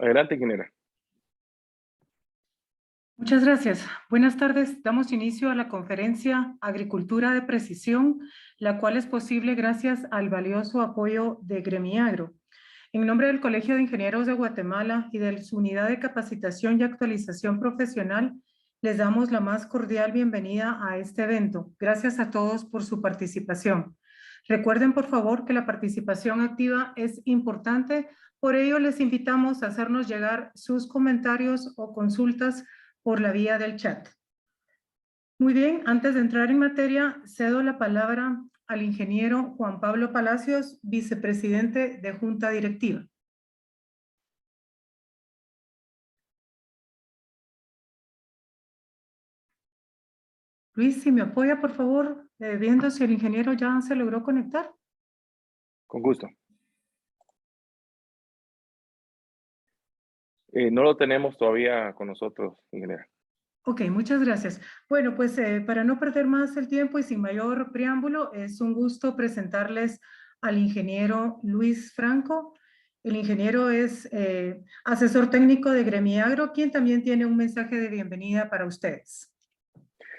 Adelante, ingeniera. Muchas gracias. Buenas tardes. Damos inicio a la conferencia Agricultura de Precisión, la cual es posible gracias al valioso apoyo de Gremiagro. En nombre del Colegio de Ingenieros de Guatemala y de su Unidad de Capacitación y Actualización Profesional, les damos la más cordial bienvenida a este evento. Gracias a todos por su participación. Recuerden, por favor, que la participación activa es importante. Por ello, les invitamos a hacernos llegar sus comentarios o consultas por la vía del chat. Muy bien, antes de entrar en materia, cedo la palabra al ingeniero Juan Pablo Palacios, vicepresidente de Junta Directiva. Luis, si me apoya, por favor, viendo si el ingeniero ya se logró conectar. Con gusto. No lo tenemos todavía con nosotros, ingeniera. Ok, muchas gracias. Bueno, pues para no perder más el tiempo y sin mayor preámbulo, es un gusto presentarles al ingeniero Luis Franco. El ingeniero es asesor técnico de Gremiagro, quien también tiene un mensaje de bienvenida para ustedes.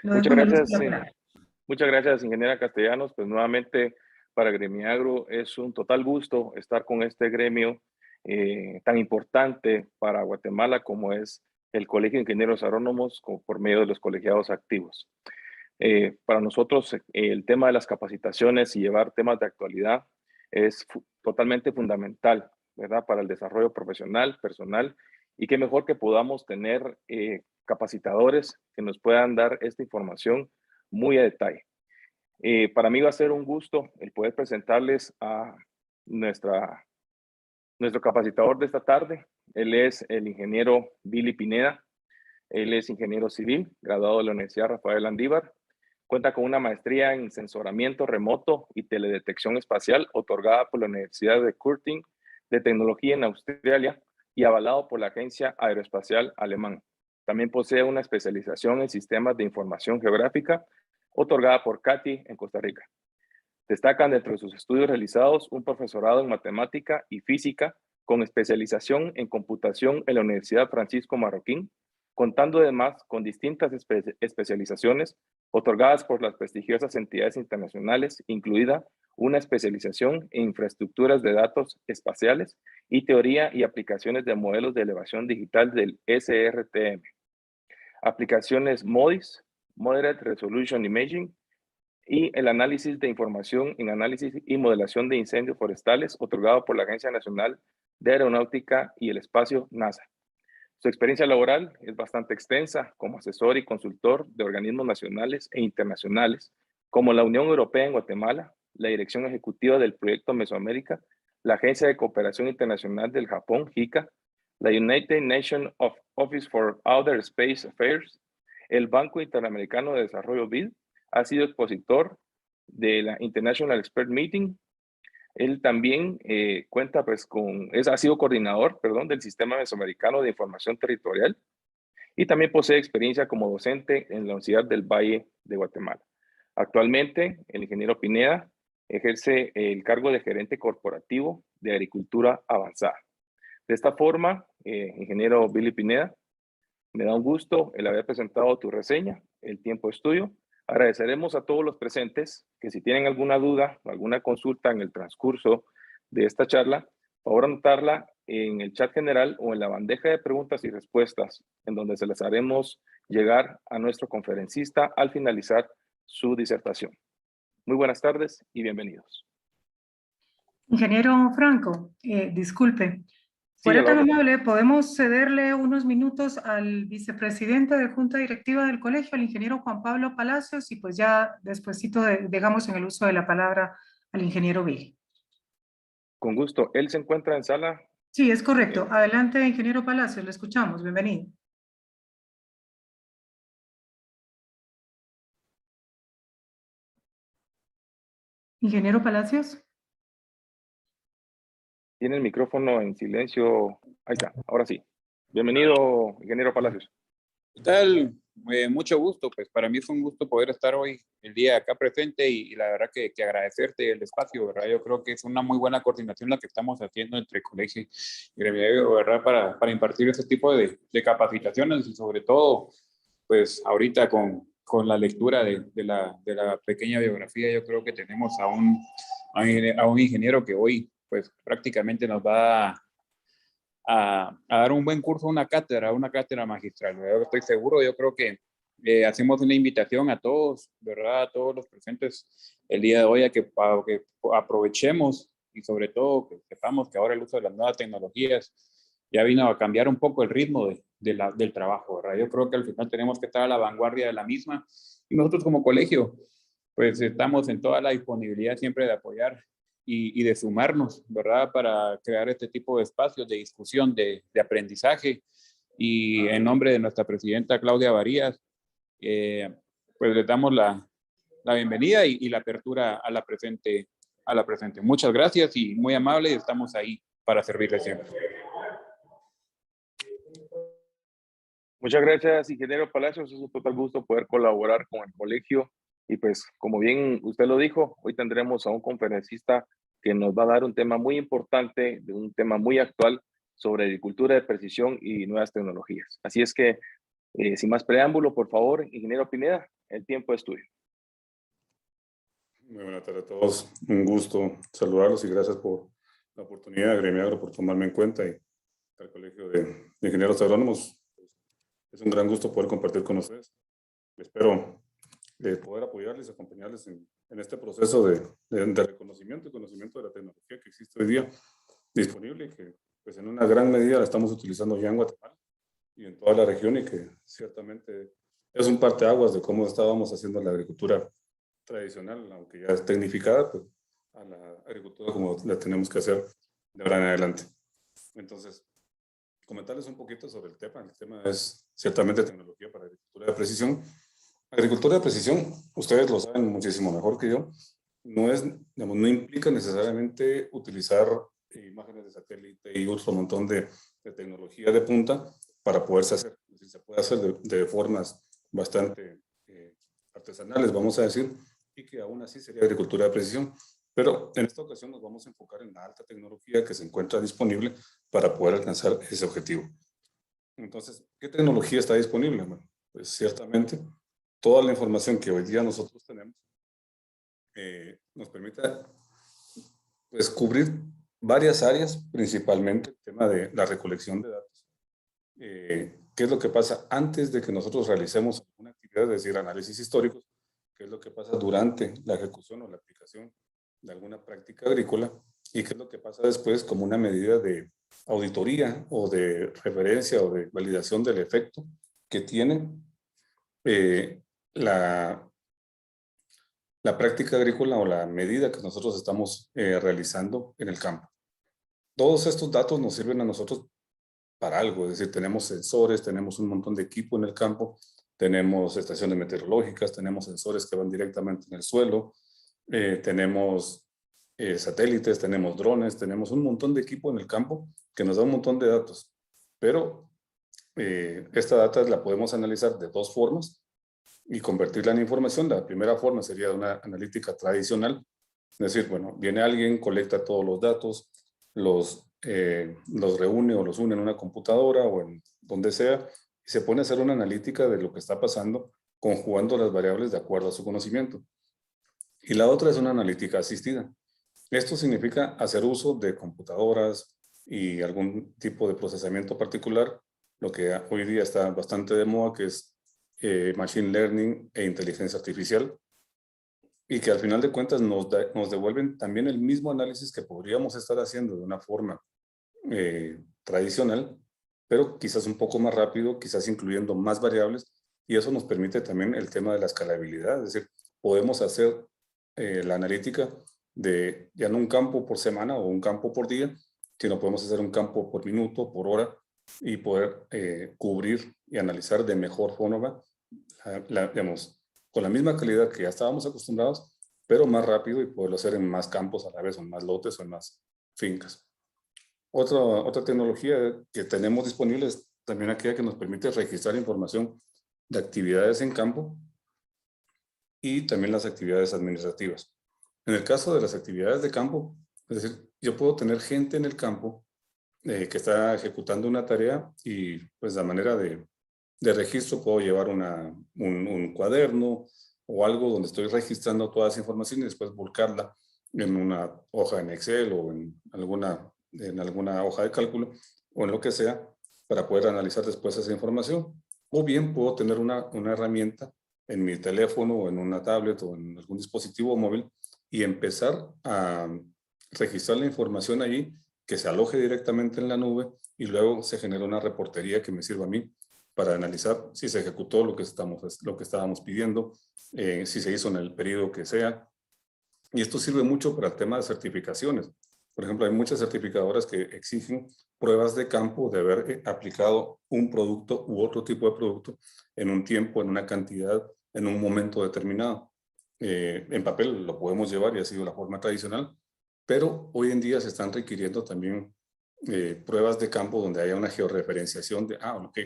Muchas gracias, ingeniera Castellanos. Pues nuevamente para Gremiagro es un total gusto estar con este gremio tan importante para Guatemala como es el Colegio de Ingenieros Agrónomos por medio de los colegiados activos. Para nosotros el tema de las capacitaciones y llevar temas de actualidad es totalmente fundamental, ¿verdad? Para el desarrollo profesional, personal, y qué mejor que podamos tener capacitadores que nos puedan dar esta información muy a detalle. Para mí va a ser un gusto el poder presentarles a nuestro capacitador de esta tarde. Él es el ingeniero Billy Pineda. Él es ingeniero civil, graduado de la Universidad Rafael Landívar. Cuenta con una maestría en sensoramiento remoto y teledetección espacial otorgada por la Universidad de Curtin de Tecnología en Australia y avalado por la Agencia Aeroespacial Alemán. También posee una especialización en sistemas de información geográfica otorgada por CATI en Costa Rica. Destacan dentro de sus estudios realizados un profesorado en matemática y física con especialización en computación en la Universidad Francisco Marroquín, contando además con distintas especializaciones otorgadas por las prestigiosas entidades internacionales, incluida una especialización en infraestructuras de datos espaciales y teoría y aplicaciones de modelos de elevación digital del SRTM. Aplicaciones MODIS, Moderate Resolution Imaging, y el análisis de información en análisis y modelación de incendios forestales otorgado por la Agencia Nacional de Aeronáutica y el Espacio, NASA. Su experiencia laboral es bastante extensa como asesor y consultor de organismos nacionales e internacionales como la Unión Europea en Guatemala, la Dirección Ejecutiva del Proyecto Mesoamérica, la Agencia de Cooperación Internacional del Japón, JICA, la United Nations Office for Outer Space Affairs, el Banco Interamericano de Desarrollo BID. Ha sido expositor de la International Expert Meeting. Él también cuenta pues ha sido coordinador, del Sistema Mesoamericano de Información Territorial y también posee experiencia como docente en la Universidad del Valle de Guatemala. Actualmente, el ingeniero Pineda ejerce el cargo de gerente corporativo de agricultura avanzada. De esta forma, ingeniero Billy Pineda, me da un gusto el haber presentado tu reseña, el tiempo es tuyo. Agradeceremos a todos los presentes que si tienen alguna duda o alguna consulta en el transcurso de esta charla, por favor anotarla en el chat general o en la bandeja de preguntas y respuestas, en donde se las haremos llegar a nuestro conferencista al finalizar su disertación. Muy buenas tardes y bienvenidos. Ingeniero Franco, disculpe. Fuera tan amable, ¿podemos cederle unos minutos al vicepresidente de Junta Directiva del Colegio, al ingeniero Juan Pablo Palacios, y pues ya despuesito dejamos en el uso de la palabra al ingeniero Billy? Con gusto. ¿Él se encuentra en sala? Sí, es correcto. Adelante, ingeniero Palacios, le escuchamos. Bienvenido. Ingeniero Palacios. Tiene el micrófono en silencio. Ahí está, ahora sí. Bienvenido, ingeniero Palacios. ¿Qué tal? Mucho gusto, pues para mí es un gusto poder estar hoy el día acá presente y la verdad que agradecerte el espacio, ¿verdad? Yo creo que es una muy buena coordinación la que estamos haciendo entre colegio y gremio, ¿verdad? Para impartir ese tipo de capacitaciones y sobre todo, pues ahorita con la lectura de la pequeña biografía, yo creo que tenemos a un ingeniero que hoy pues prácticamente nos va a dar un buen curso, una cátedra magistral. Yo estoy seguro, yo creo que hacemos una invitación a todos, ¿verdad? A todos los presentes el día de hoy a que aprovechemos y sobre todo que sepamos que ahora el uso de las nuevas tecnologías ya vino a cambiar un poco el ritmo del trabajo, ¿verdad? Yo creo que al final tenemos que estar a la vanguardia de la misma y nosotros como colegio, pues estamos en toda la disponibilidad siempre de apoyar y de sumarnos, ¿verdad? Para crear este tipo de espacios de discusión, de aprendizaje. Y en nombre de nuestra presidenta Claudia Varías, pues les damos la bienvenida y la apertura a la presente. Muchas gracias y muy amable, y estamos ahí para servirles siempre. Muchas gracias, ingeniero Palacios. Es un total gusto poder colaborar con el colegio. Y pues, como bien usted lo dijo, hoy tendremos a un conferencista que nos va a dar un tema muy importante, de un tema muy actual sobre agricultura de precisión y nuevas tecnologías. Así es que, sin más preámbulo, por favor, ingeniero Pineda, el tiempo es tuyo. Muy buenas tardes a todos. Un gusto saludarlos y gracias por la oportunidad de Gremiagro por tomarme en cuenta y al Colegio de Ingenieros Agrónomos. Es un gran gusto poder compartir con ustedes. Espero poder apoyarles y acompañarles en este proceso de reconocimiento y conocimiento de la tecnología que existe hoy día disponible y que pues, en una gran medida la estamos utilizando ya en Guatemala y en toda la región y que ciertamente es un parteaguas de cómo estábamos haciendo la agricultura tradicional, aunque ya es tecnificada, pues, a la agricultura como la tenemos que hacer de ahora en adelante. Entonces, comentarles un poquito sobre el tema. El tema es ciertamente tecnología para agricultura de precisión. Agricultura de precisión, ustedes lo saben muchísimo mejor que yo, no implica necesariamente utilizar imágenes de satélite y otro montón de tecnología de punta para poderse hacer. Es decir, se puede hacer de formas bastante artesanales, vamos a decir, y que aún así sería agricultura de precisión. Pero en esta ocasión nos vamos a enfocar en la alta tecnología que se encuentra disponible para poder alcanzar ese objetivo. Entonces, ¿qué tecnología está disponible? Bueno, pues ciertamente toda la información que hoy día nosotros tenemos nos permite pues, cubrir varias áreas, principalmente el tema de la recolección de datos. ¿Qué es lo que pasa antes de que nosotros realicemos una actividad, es decir, análisis históricos? ¿Qué es lo que pasa durante la ejecución o la aplicación de alguna práctica agrícola? ¿Y qué es lo que pasa después como una medida de auditoría o de referencia o de validación del efecto que tiene la práctica agrícola o la medida que nosotros estamos realizando en el campo? Todos estos datos nos sirven a nosotros para algo, es decir, tenemos sensores, tenemos un montón de equipo en el campo, tenemos estaciones meteorológicas, tenemos sensores que van directamente en el suelo, tenemos satélites, tenemos drones, tenemos un montón de equipo en el campo que nos da un montón de datos, pero esta data la podemos analizar de dos formas y convertirla en información. La primera forma sería una analítica tradicional, es decir, bueno, viene alguien, colecta todos los datos, los reúne o los une en una computadora o en donde sea y se pone a hacer una analítica de lo que está pasando conjugando las variables de acuerdo a su conocimiento. Y la otra es una analítica asistida. Esto significa hacer uso de computadoras y algún tipo de procesamiento particular, lo que hoy día está bastante de moda, que es Machine Learning e inteligencia artificial, y que al final de cuentas nos devuelven también el mismo análisis que podríamos estar haciendo de una forma tradicional, pero quizás un poco más rápido, quizás incluyendo más variables, y eso nos permite también el tema de la escalabilidad, es decir, podemos hacer la analítica de ya no un campo por semana o un campo por día, sino podemos hacer un campo por minuto, por hora, y poder cubrir y analizar de mejor forma, digamos, con la misma calidad que ya estábamos acostumbrados, pero más rápido y poderlo hacer en más campos a la vez, o en más lotes o en más fincas. Otra tecnología que tenemos disponible es también aquella que nos permite registrar información de actividades en campo y también las actividades administrativas. En el caso de las actividades de campo, es decir, yo puedo tener gente en el campo que está ejecutando una tarea y pues de manera de registro puedo llevar un cuaderno o algo donde estoy registrando toda esa información y después volcarla en una hoja en Excel o en alguna hoja de cálculo o en lo que sea para poder analizar después esa información. O bien puedo tener una herramienta en mi teléfono o en una tablet o en algún dispositivo móvil y empezar a registrar la información allí, que se aloje directamente en la nube y luego se genera una reportería que me sirva a mí para analizar si se ejecutó lo que estábamos pidiendo, si se hizo en el periodo que sea. Y esto sirve mucho para el tema de certificaciones. Por ejemplo, hay muchas certificadoras que exigen pruebas de campo de haber aplicado un producto u otro tipo de producto en un tiempo, en una cantidad, en un momento determinado. En papel lo podemos llevar y ha sido la forma tradicional, pero hoy en día se están requiriendo también pruebas de campo donde haya una georreferenciación de, ok,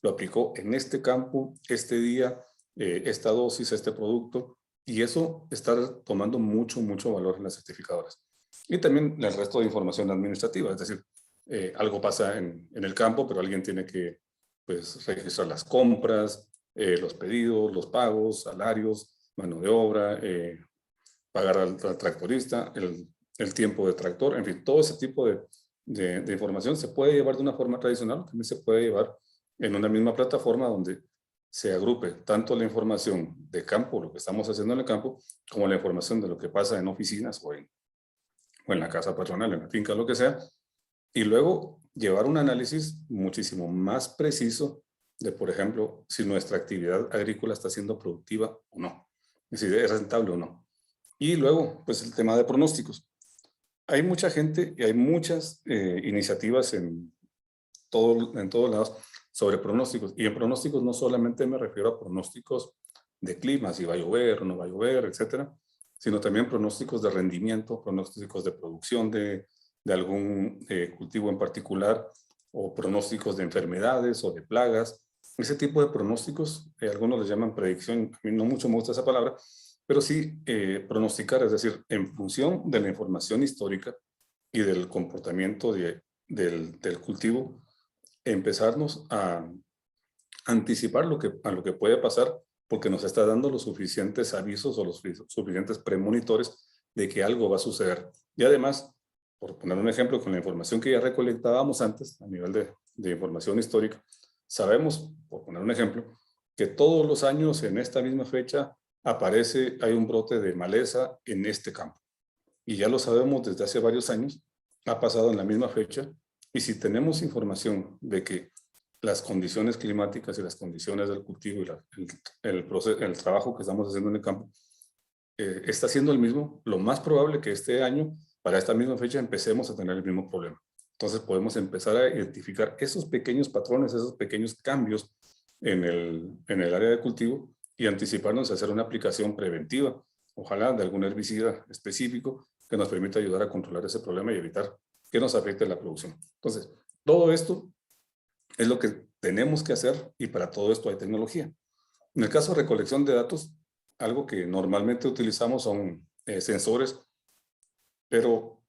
lo aplicó en este campo, este día, esta dosis, este producto, y eso está tomando mucho valor en las certificadoras. Y también el resto de información administrativa, es decir, algo pasa en el campo, pero alguien tiene que pues, registrar las compras, los pedidos, los pagos, salarios, mano de obra, pagar al tractorista, el tiempo de tractor, en fin, todo ese tipo de información se puede llevar de una forma tradicional, también se puede llevar en una misma plataforma donde se agrupe tanto la información de campo, lo que estamos haciendo en el campo, como la información de lo que pasa en oficinas o en la casa patronal, en la finca, lo que sea, y luego llevar un análisis muchísimo más preciso de, por ejemplo, si nuestra actividad agrícola está siendo productiva o no, es decir, es rentable o no. Y luego, pues el tema de pronósticos. Hay mucha gente y hay muchas iniciativas en todos lados sobre pronósticos. Y en pronósticos no solamente me refiero a pronósticos de clima, si va a llover o no va a llover, etcétera, sino también pronósticos de rendimiento, pronósticos de producción de algún cultivo en particular, o pronósticos de enfermedades o de plagas. Ese tipo de pronósticos, algunos les llaman predicción, a mí no mucho me gusta esa palabra, pero sí pronosticar, es decir, en función de la información histórica y del comportamiento del cultivo, empezarnos a anticipar a lo que puede pasar, porque nos está dando los suficientes avisos o los suficientes premonitores de que algo va a suceder. Y además, por poner un ejemplo, con la información que ya recolectábamos antes, a nivel de información histórica, sabemos, por poner un ejemplo, que todos los años en esta misma fecha hay un brote de maleza en este campo. Y ya lo sabemos desde hace varios años, ha pasado en la misma fecha, y si tenemos información de que las condiciones climáticas y las condiciones del cultivo y el trabajo que estamos haciendo en el campo está siendo el mismo, lo más probable que este año, para esta misma fecha, empecemos a tener el mismo problema. Entonces podemos empezar a identificar esos pequeños patrones, esos pequeños cambios en el área de cultivo y anticiparnos a hacer una aplicación preventiva, ojalá de algún herbicida específico que nos permita ayudar a controlar ese problema y evitar que nos afecte la producción. Entonces, todo esto es lo que tenemos que hacer y para todo esto hay tecnología. En el caso de recolección de datos, algo que normalmente utilizamos son sensores, pero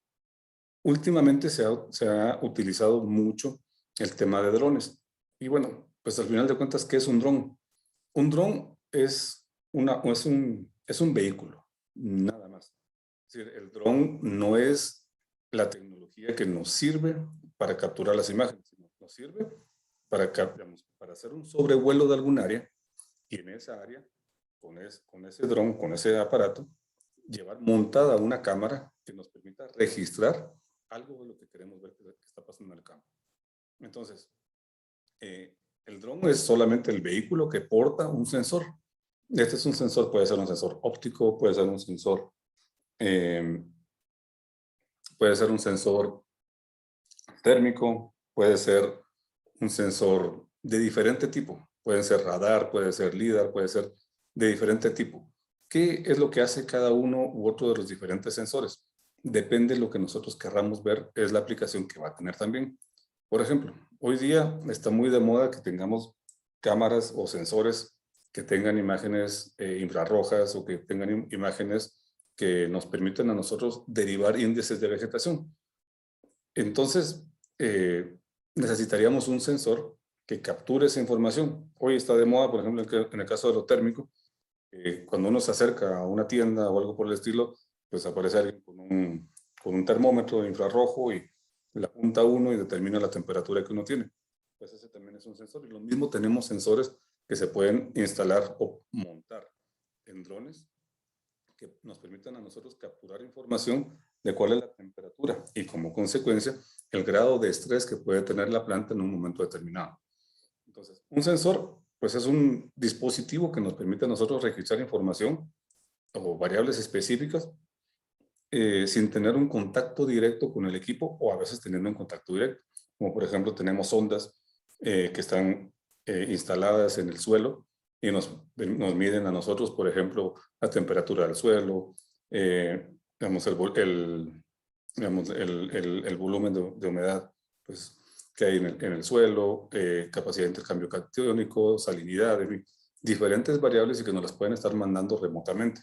últimamente se ha utilizado mucho el tema de drones. Y bueno, pues al final de cuentas, ¿qué es un dron? Un dron es un vehículo, nada más. Es decir, el dron no es la tecnología que nos sirve para capturar las imágenes, sino nos sirve para hacer un sobrevuelo de algún área y en esa área, con ese dron, con ese aparato, llevar montada una cámara que nos permita registrar algo de lo que queremos ver que está pasando en el campo. Entonces, el dron es solamente el vehículo que porta un sensor. Este es un sensor, puede ser un sensor óptico, puede ser un sensor térmico, puede ser un sensor de diferente tipo. Puede ser radar, puede ser LIDAR, puede ser de diferente tipo. ¿Qué es lo que hace cada uno u otro de los diferentes sensores? Depende de lo que nosotros querramos ver, es la aplicación que va a tener también. Por ejemplo, hoy día está muy de moda que tengamos cámaras o sensores que tengan imágenes infrarrojas o que tengan imágenes que nos permitan a nosotros derivar índices de vegetación. Entonces, necesitaríamos un sensor que capture esa información. Hoy está de moda, por ejemplo, en el caso de lo térmico, cuando uno se acerca a una tienda o algo por el estilo, pues aparece alguien con un termómetro de infrarrojo y la apunta uno y determina la temperatura que uno tiene. Pues ese también es un sensor. Y lo mismo tenemos sensores que se pueden instalar o montar en drones que nos permitan a nosotros capturar información de cuál es la temperatura y como consecuencia el grado de estrés que puede tener la planta en un momento determinado. Entonces, un sensor pues es un dispositivo que nos permite a nosotros registrar información o variables específicas sin tener un contacto directo con el equipo o a veces teniendo un contacto directo. Como por ejemplo tenemos sondas que están instaladas en el suelo y nos miden a nosotros, por ejemplo, la temperatura del suelo, digamos, el volumen de humedad pues, que hay en el suelo, capacidad de intercambio catiónico, salinidad, en fin, diferentes variables y que nos las pueden estar mandando remotamente.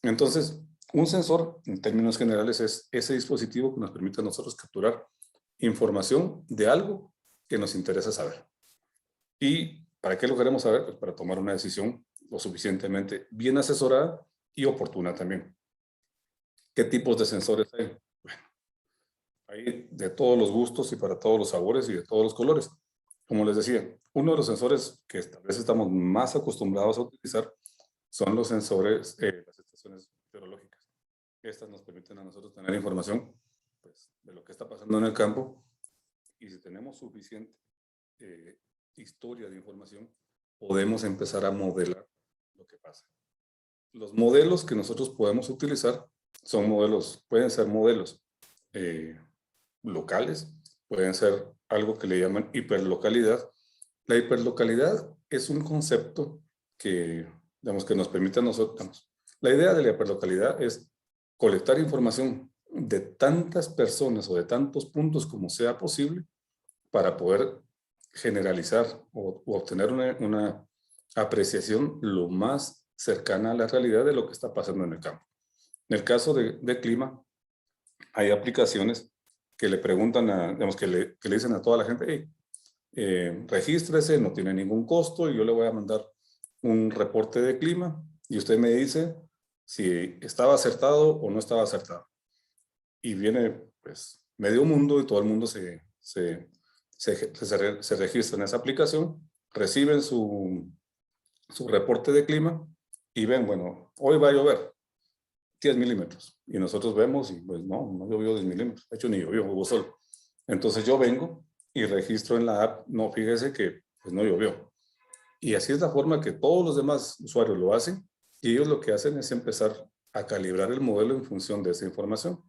Entonces, un sensor, en términos generales, es ese dispositivo que nos permite a nosotros capturar información de algo que nos interesa saber. ¿Y para qué lo queremos saber? Pues para tomar una decisión lo suficientemente bien asesorada y oportuna también. ¿Qué tipos de sensores hay? Bueno, hay de todos los gustos y para todos los sabores y de todos los colores. Como les decía, uno de los sensores que tal vez estamos más acostumbrados a utilizar son los sensores, las estaciones meteorológicas. Estas nos permiten a nosotros tener información pues, de lo que está pasando en el campo y si tenemos suficiente historia de información, podemos empezar a modelar lo que pasa. Los modelos que nosotros podemos utilizar son modelos, pueden ser modelos locales, pueden ser algo que le llaman hiperlocalidad. La hiperlocalidad es un concepto que, digamos, que nos permite a nosotros. La idea de la hiperlocalidad es colectar información de tantas personas o de tantos puntos como sea posible para poder generalizar o obtener una apreciación lo más cercana a la realidad de lo que está pasando en el campo. En el caso de clima, hay aplicaciones que le preguntan, digamos, que le dicen a toda la gente, hey, regístrese, no tiene ningún costo y yo le voy a mandar un reporte de clima y usted me dice si estaba acertado o no estaba acertado. Y viene pues medio mundo y todo el mundo se registra en esa aplicación, reciben su reporte de clima y ven, bueno, hoy va a llover 10 milímetros. Y nosotros vemos y pues no llovió 10 milímetros. De hecho, ni llovió, hubo sol. Entonces yo vengo y registro en la app, no, fíjese que pues no llovió. Y así es la forma que todos los demás usuarios lo hacen y ellos lo que hacen es empezar a calibrar el modelo en función de esa información.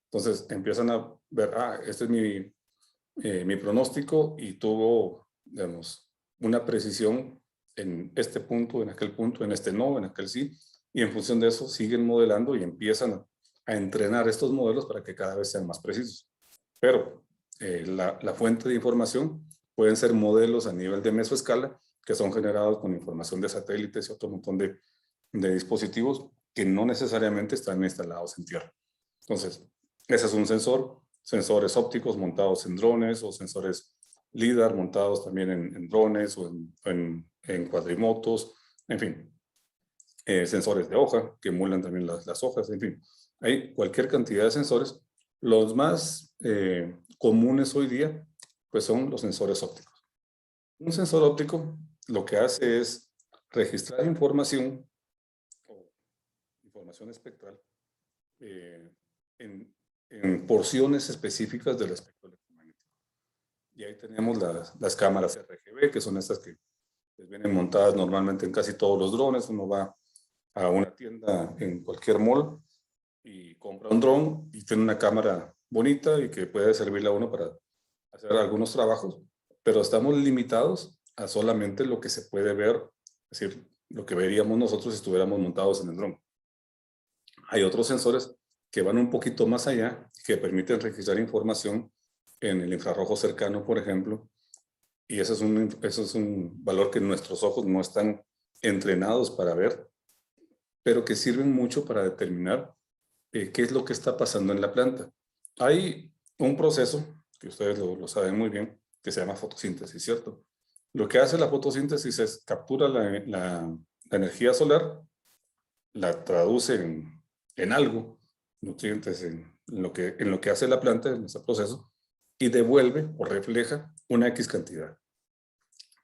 Entonces empiezan a ver, este es mi pronóstico y tuvo, digamos, una precisión en este punto, en aquel punto, en este no, en aquel sí, y en función de eso siguen modelando y empiezan a entrenar estos modelos para que cada vez sean más precisos. Pero la fuente de información pueden ser modelos a nivel de mesoescala que son generados con información de satélites y otro montón de dispositivos que no necesariamente están instalados en tierra. Entonces, ese es un sensor, sensores ópticos montados en drones o sensores LIDAR montados también en drones o en cuadrimotos, en fin, sensores de hoja que emulan también las hojas, en fin, hay cualquier cantidad de sensores. Los más comunes hoy día pues son los sensores ópticos. Un sensor óptico lo que hace es registrar información o información espectral en porciones específicas del espectro electromagnético. Y ahí tenemos las cámaras RGB, que son estas que vienen montadas normalmente en casi todos los drones. Uno va a una tienda en cualquier mall y compra un dron y tiene una cámara bonita y que puede servirle a uno para hacer algunos trabajos, pero estamos limitados a solamente lo que se puede ver, es decir, lo que veríamos nosotros si estuviéramos montados en el dron. Hay otros sensores que van un poquito más allá, que permiten registrar información en el infrarrojo cercano, por ejemplo, y eso es un valor que nuestros ojos no están entrenados para ver, pero que sirven mucho para determinar qué es lo que está pasando en la planta. Hay un proceso, que ustedes lo saben muy bien, que se llama fotosíntesis, ¿cierto? Lo que hace la fotosíntesis es captura la energía solar, la traduce en algo, nutrientes, en lo que hace la planta en ese proceso, y devuelve o refleja una X cantidad.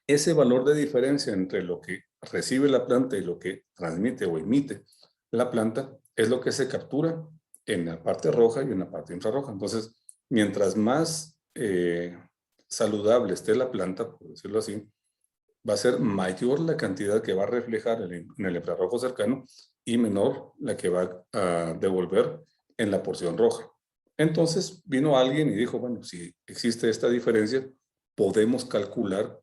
Ese valor de diferencia entre lo que recibe la planta y lo que transmite o emite la planta es lo que se captura en la parte roja y en la parte infrarroja. Entonces, mientras más saludable esté la planta, por decirlo así, va a ser mayor la cantidad que va a reflejar en el infrarrojo cercano y menor la que va a devolver en la porción roja. Entonces vino alguien y dijo, bueno, si existe esta diferencia, podemos calcular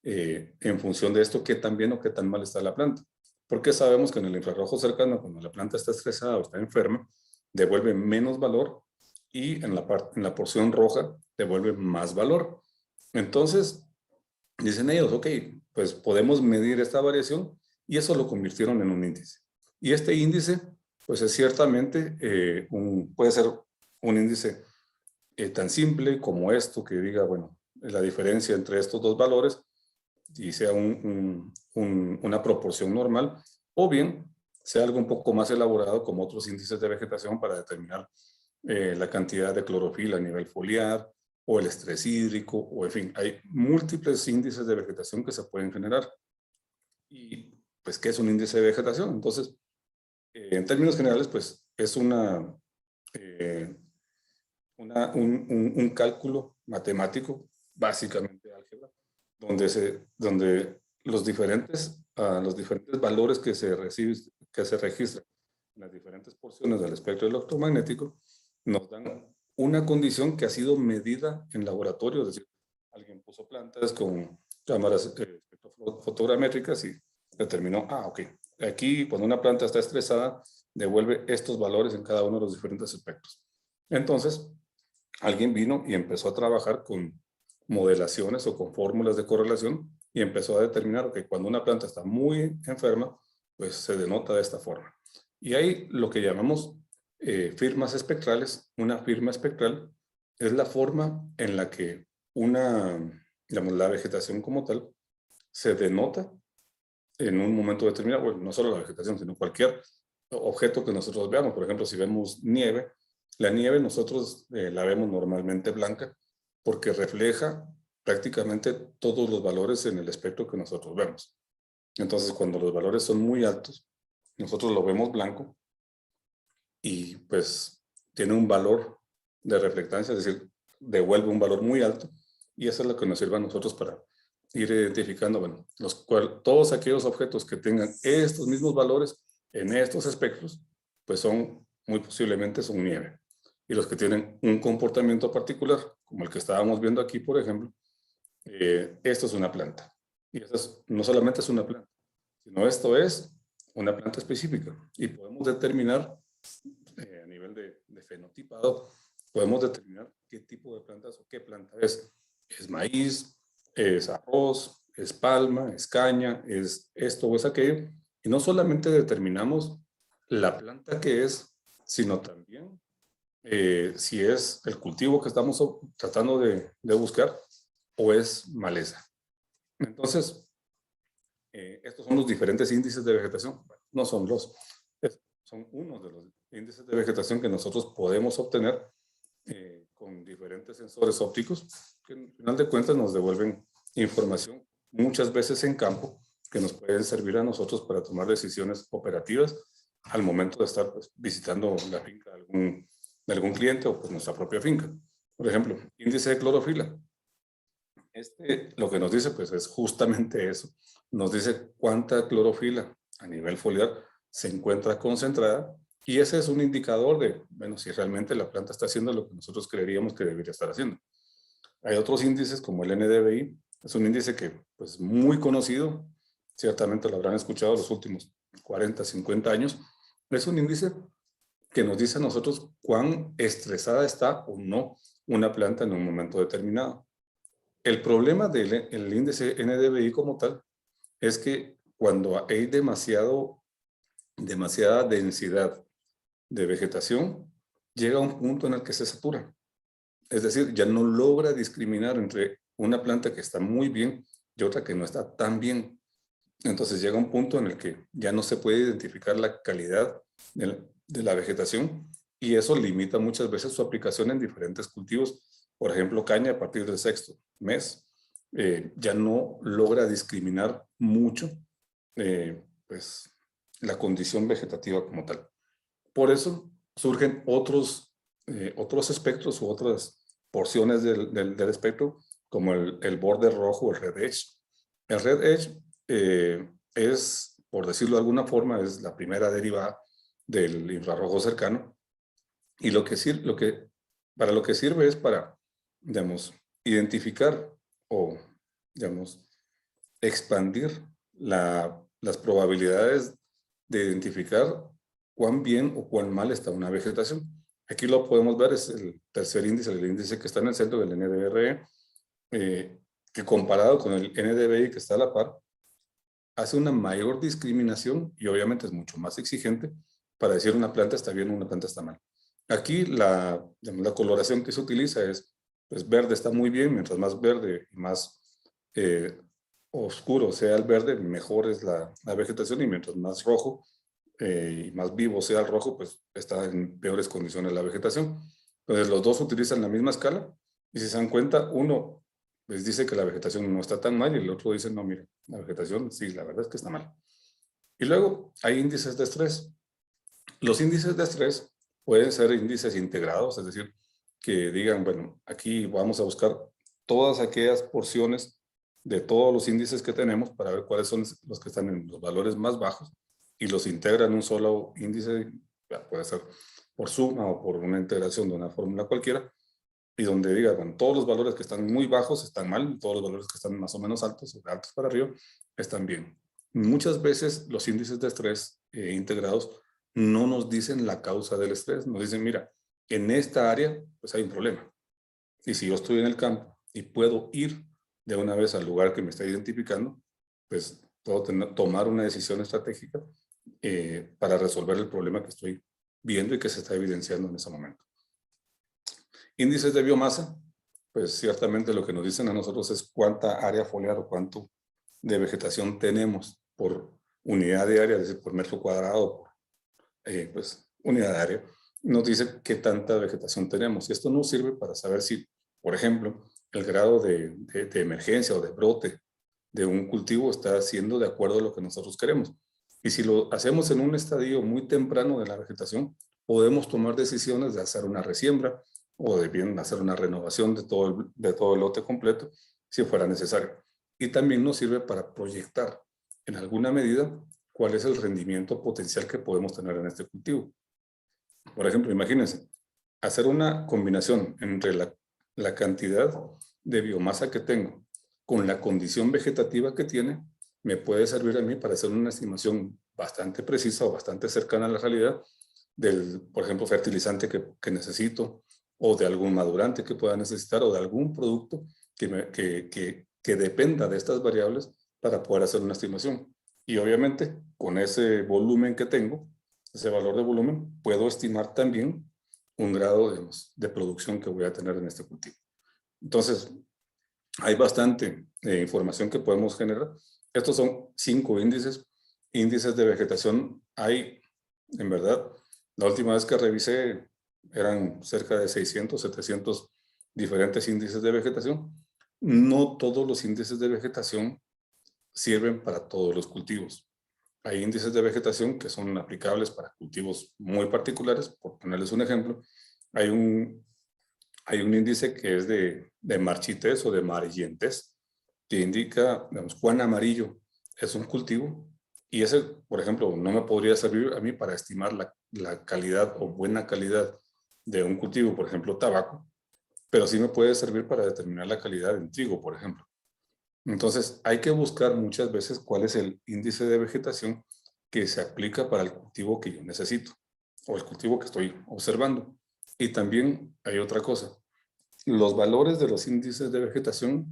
en función de esto qué tan bien o qué tan mal está la planta. Porque sabemos que en el infrarrojo cercano, cuando la planta está estresada o está enferma, devuelve menos valor y en la porción roja devuelve más valor. Entonces, dicen ellos, ok, pues podemos medir esta variación y eso lo convirtieron en un índice. Y este índice, pues es ciertamente, puede ser un índice tan simple como esto, que diga, bueno, la diferencia entre estos dos valores y sea una proporción normal, o bien sea algo un poco más elaborado como otros índices de vegetación para determinar la cantidad de clorofila a nivel foliar, o el estrés hídrico, o en fin, hay múltiples índices de vegetación que se pueden generar. Y pues, ¿qué es un índice de vegetación? Entonces, en términos generales, pues es un cálculo matemático, básicamente álgebra, donde los diferentes valores que se registran en las diferentes porciones del espectro electromagnético nos dan una condición que ha sido medida en laboratorio, es decir, alguien puso plantas con cámaras fotogramétricas y determinó, ok, aquí cuando una planta está estresada, devuelve estos valores en cada uno de los diferentes espectros. Entonces, alguien vino y empezó a trabajar con modelaciones o con fórmulas de correlación y empezó a determinar que cuando una planta está muy enferma, pues se denota de esta forma. Y hay lo que llamamos firmas espectrales. Una firma espectral es la forma en la que digamos, la vegetación como tal se denota en un momento determinado. Bueno, no solo la vegetación, sino cualquier objeto que nosotros veamos. Por ejemplo, si vemos nieve, la nieve nosotros la vemos normalmente blanca porque refleja prácticamente todos los valores en el espectro que nosotros vemos. Entonces, cuando los valores son muy altos, nosotros lo vemos blanco y pues tiene un valor de reflectancia, es decir, devuelve un valor muy alto y eso es lo que nos sirve a nosotros para ir identificando, bueno, todos aquellos objetos que tengan estos mismos valores en estos espectros, pues muy posiblemente son nieve. Y los que tienen un comportamiento particular, como el que estábamos viendo aquí, por ejemplo, esto es una planta. Y no solamente es una planta, sino esto es una planta específica. Y podemos determinar, a nivel de fenotipado, podemos determinar qué tipo de plantas o qué planta es. Es maíz, es arroz, es palma, es caña, es esto o es aquello. Y no solamente determinamos la planta que es, sino también si es el cultivo que estamos tratando de buscar o es maleza. Entonces, estos son los diferentes índices de vegetación. Bueno, no son son unos de los índices de vegetación que nosotros podemos obtener con diferentes sensores ópticos que al final de cuentas nos devuelven información muchas veces en campo que nos pueden servir a nosotros para tomar decisiones operativas al momento de estar pues, visitando la finca de algún cliente o pues nuestra propia finca. Por ejemplo, índice de clorofila. Lo que nos dice pues es justamente eso. Nos dice cuánta clorofila a nivel foliar se encuentra concentrada y ese es un indicador de, bueno, si realmente la planta está haciendo lo que nosotros creeríamos que debería estar haciendo. Hay otros índices como el NDVI, es un índice que pues muy conocido, ciertamente lo habrán escuchado los últimos 40, 50 años. Es un índice que nos dice a nosotros cuán estresada está o no una planta en un momento determinado. El problema del índice NDVI como tal es que cuando hay demasiada densidad de vegetación, llega a un punto en el que se satura. Es decir, ya no logra discriminar entre una planta que está muy bien y otra que no está tan bien. Entonces llega un punto en el que ya no se puede identificar la calidad de la vegetación, y eso limita muchas veces su aplicación en diferentes cultivos. Por ejemplo, caña a partir del 6º mes ya no logra discriminar mucho pues, la condición vegetativa como tal. Por eso surgen otros espectros u otras porciones del espectro, como el borde rojo o el red edge. El red edge es, por decirlo de alguna forma, es la primera derivada del infrarrojo cercano, y para lo que sirve es para, digamos, identificar o, digamos, expandir las probabilidades de identificar cuán bien o cuán mal está una vegetación. Aquí lo podemos ver, es el tercer índice, el índice que está en el centro del NDVRE, que comparado con el NDVI que está a la par, hace una mayor discriminación y obviamente es mucho más exigente para decir una planta está bien o una planta está mal. Aquí la coloración que se utiliza es, pues verde está muy bien, mientras más verde y más oscuro sea el verde, mejor es la vegetación, y mientras más rojo y más vivo sea el rojo, pues está en peores condiciones la vegetación. Entonces los dos utilizan la misma escala, y si se dan cuenta, uno les dice que la vegetación no está tan mal y el otro dice, no, mire, la vegetación sí, la verdad es que está mal. Y luego hay índices de estrés. Los índices de estrés pueden ser índices integrados, es decir, que digan, bueno, aquí vamos a buscar todas aquellas porciones de todos los índices que tenemos para ver cuáles son los que están en los valores más bajos y los integra en un solo índice, puede ser por suma o por una integración de una fórmula cualquiera, y donde diga, bueno, todos los valores que están muy bajos están mal, y todos los valores que están más o menos altos, o de altos para arriba, están bien. Muchas veces los índices de estrés integrados no nos dicen la causa del estrés, nos dicen, mira, en esta área pues hay un problema. Y si yo estoy en el campo y puedo ir de una vez al lugar que me está identificando, pues puedo tomar una decisión estratégica para resolver el problema que estoy viendo y que se está evidenciando en ese momento. Índices de biomasa, pues ciertamente lo que nos dicen a nosotros es cuánta área foliar o cuánto de vegetación tenemos por unidad de área, es decir, por metro cuadrado, pues unidad de área. Nos dice qué tanta vegetación tenemos. Y esto nos sirve para saber si, por ejemplo, el grado de emergencia o de brote de un cultivo está siendo de acuerdo a lo que nosotros queremos. Y si lo hacemos en un estadio muy temprano de la vegetación, podemos tomar decisiones de hacer una resiembra o de bien hacer una renovación de todo el lote completo, si fuera necesario. Y también nos sirve para proyectar, en alguna medida, cuál es el rendimiento potencial que podemos tener en este cultivo. Por ejemplo, imagínense, hacer una combinación entre la cantidad de biomasa que tengo con la condición vegetativa que tiene, me puede servir a mí para hacer una estimación bastante precisa o bastante cercana a la realidad del, por ejemplo, fertilizante que necesito, o de algún madurante que pueda necesitar, o de algún producto que dependa de estas variables para poder hacer una estimación. Y obviamente, con ese volumen que tengo, ese valor de volumen, puedo estimar también un grado de producción que voy a tener en este cultivo. Entonces, hay bastante información que podemos generar. Estos son 5 índices. Índices de vegetación hay, en verdad, la última vez que revisé, eran cerca de 600, 700 diferentes índices de vegetación. No todos los índices de vegetación sirven para todos los cultivos. Hay índices de vegetación que son aplicables para cultivos muy particulares. Por ponerles un ejemplo, hay un índice que es de marchitez o de amarillentez, que indica, digamos, cuán amarillo es un cultivo, y ese, por ejemplo, no me podría servir a mí para estimar la calidad o buena calidad de un cultivo, por ejemplo, tabaco, pero sí me puede servir para determinar la calidad en trigo, por ejemplo. Entonces, hay que buscar muchas veces cuál es el índice de vegetación que se aplica para el cultivo que yo necesito, o el cultivo que estoy observando. Y también hay otra cosa. Los valores de los índices de vegetación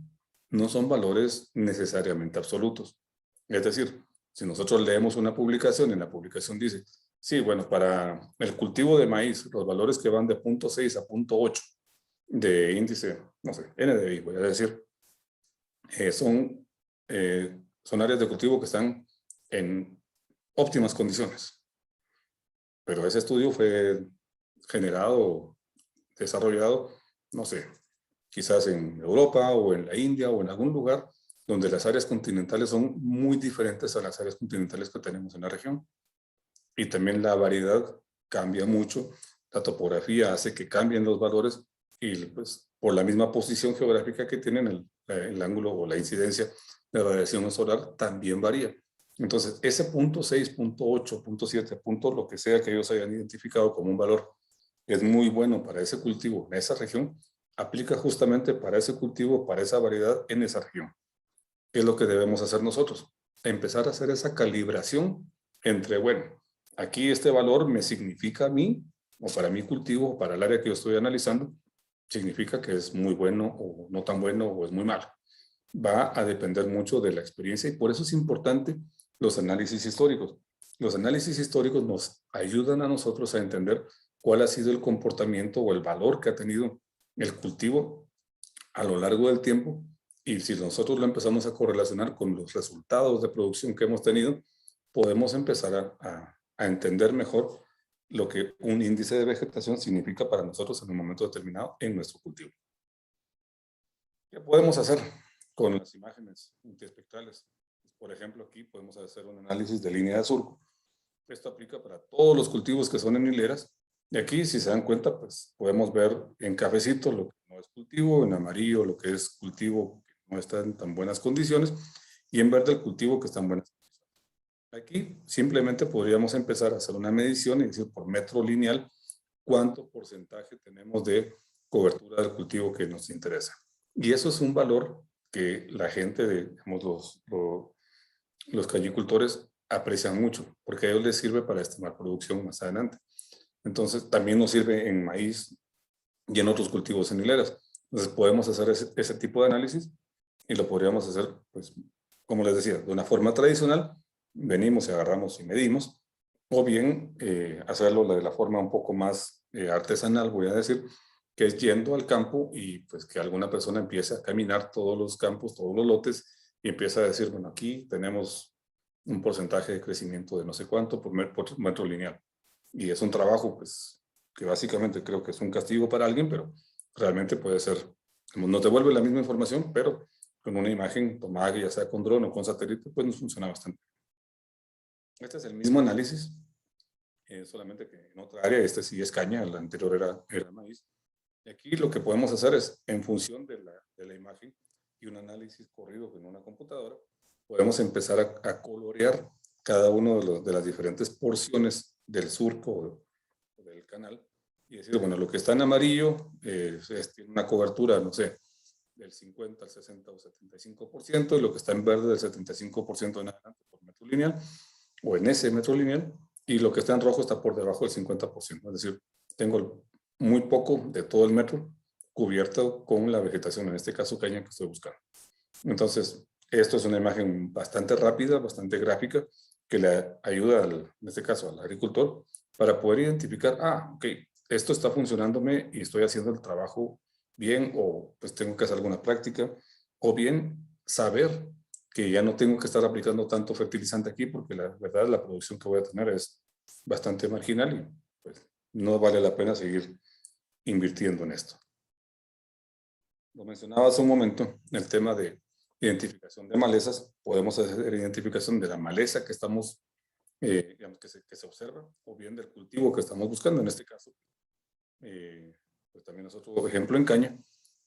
no son valores necesariamente absolutos. Es decir, Si nosotros leemos una publicación, en la publicación dice, sí, bueno, para el cultivo de maíz, los valores que van de 0.6 a 0.8 de índice, no sé, NDVI, voy a decir, son áreas de cultivo que están en óptimas condiciones. Pero ese estudio fue generado, desarrollado, no sé, quizás en Europa o en la India o en algún lugar donde las áreas continentales son muy diferentes a las áreas continentales que tenemos en la región. Y también la variedad cambia mucho, la topografía hace que cambien los valores y pues por la misma posición geográfica que tienen el ángulo o la incidencia de radiación solar también varía. Entonces, ese 0.6, 0.8, 0.7, punto lo que sea que ellos hayan identificado como un valor es muy bueno para ese cultivo en esa región, aplica justamente para ese cultivo, para esa variedad en esa región. ¿Qué es lo que debemos hacer nosotros? Empezar a hacer esa calibración entre, bueno, aquí este valor me significa a mí, o para mi cultivo, o para el área que yo estoy analizando, significa que es muy bueno o no tan bueno o es muy malo. Va a depender mucho de la experiencia y por eso es importante los análisis históricos. Los análisis históricos nos ayudan a nosotros a entender cuál ha sido el comportamiento o el valor que ha tenido el cultivo a lo largo del tiempo. Y si nosotros lo empezamos a correlacionar con los resultados de producción que hemos tenido, podemos empezar a entender mejor lo que un índice de vegetación significa para nosotros en un momento determinado en nuestro cultivo. ¿Qué podemos hacer con las imágenes multiespectrales? Por ejemplo, aquí podemos hacer un análisis de línea de surco. Esto aplica para todos los cultivos que son en hileras. Y aquí, si se dan cuenta, pues podemos ver en cafecito lo que no es cultivo, en amarillo lo que es cultivo que no está en tan buenas condiciones, y en verde el cultivo que está en buenas condiciones. Aquí simplemente podríamos empezar a hacer una medición y decir por metro lineal cuánto porcentaje tenemos de cobertura del cultivo que nos interesa. Y eso es un valor que la gente, digamos, los cañicultores aprecian mucho, porque a ellos les sirve para estimar producción más adelante. Entonces, también nos sirve en maíz y en otros cultivos en hileras. Entonces, podemos hacer ese tipo de análisis y lo podríamos hacer, pues, como les decía, de una forma tradicional. Venimos y agarramos y medimos, o bien hacerlo de la forma un poco más artesanal, voy a decir, que es yendo al campo y pues que alguna persona empiece a caminar todos los campos, todos los lotes, y empieza a decir, bueno, aquí tenemos un porcentaje de crecimiento de no sé cuánto por metro lineal. Y es un trabajo, pues, que básicamente creo que es un castigo para alguien, pero realmente puede ser, como nos devuelve la misma información, pero con una imagen tomada ya sea con dron o con satélite, pues nos funciona bastante. Este es el mismo análisis, solamente que en otra área. Este sí es caña, el anterior era maíz. Y aquí lo que podemos hacer es, en función de la imagen y un análisis corrido con una computadora, podemos empezar a colorear cada uno de las diferentes porciones del surco o del canal y decir, bueno, lo que está en amarillo tiene una cobertura, no sé, del 50 al 60 o 75%, y lo que está en verde del 75% en adelante por metro lineal, o en ese metro lineal, y lo que está en rojo está por debajo del 50%. Es decir, tengo muy poco de todo el metro cubierto con la vegetación, en este caso caña que estoy buscando. Entonces, esto es una imagen bastante rápida, bastante gráfica, que le ayuda, en este caso, al agricultor para poder identificar, ok, esto está funcionándome y estoy haciendo el trabajo bien, o pues tengo que hacer alguna práctica, o bien saber que ya no tengo que estar aplicando tanto fertilizante aquí, porque la verdad la producción que voy a tener es bastante marginal y pues no vale la pena seguir invirtiendo en esto. Lo mencionaba hace un momento, el tema de identificación de malezas. Podemos hacer identificación de la maleza que estamos, digamos, que se observa, o bien del cultivo que estamos buscando. En este caso, pues también es otro ejemplo en caña.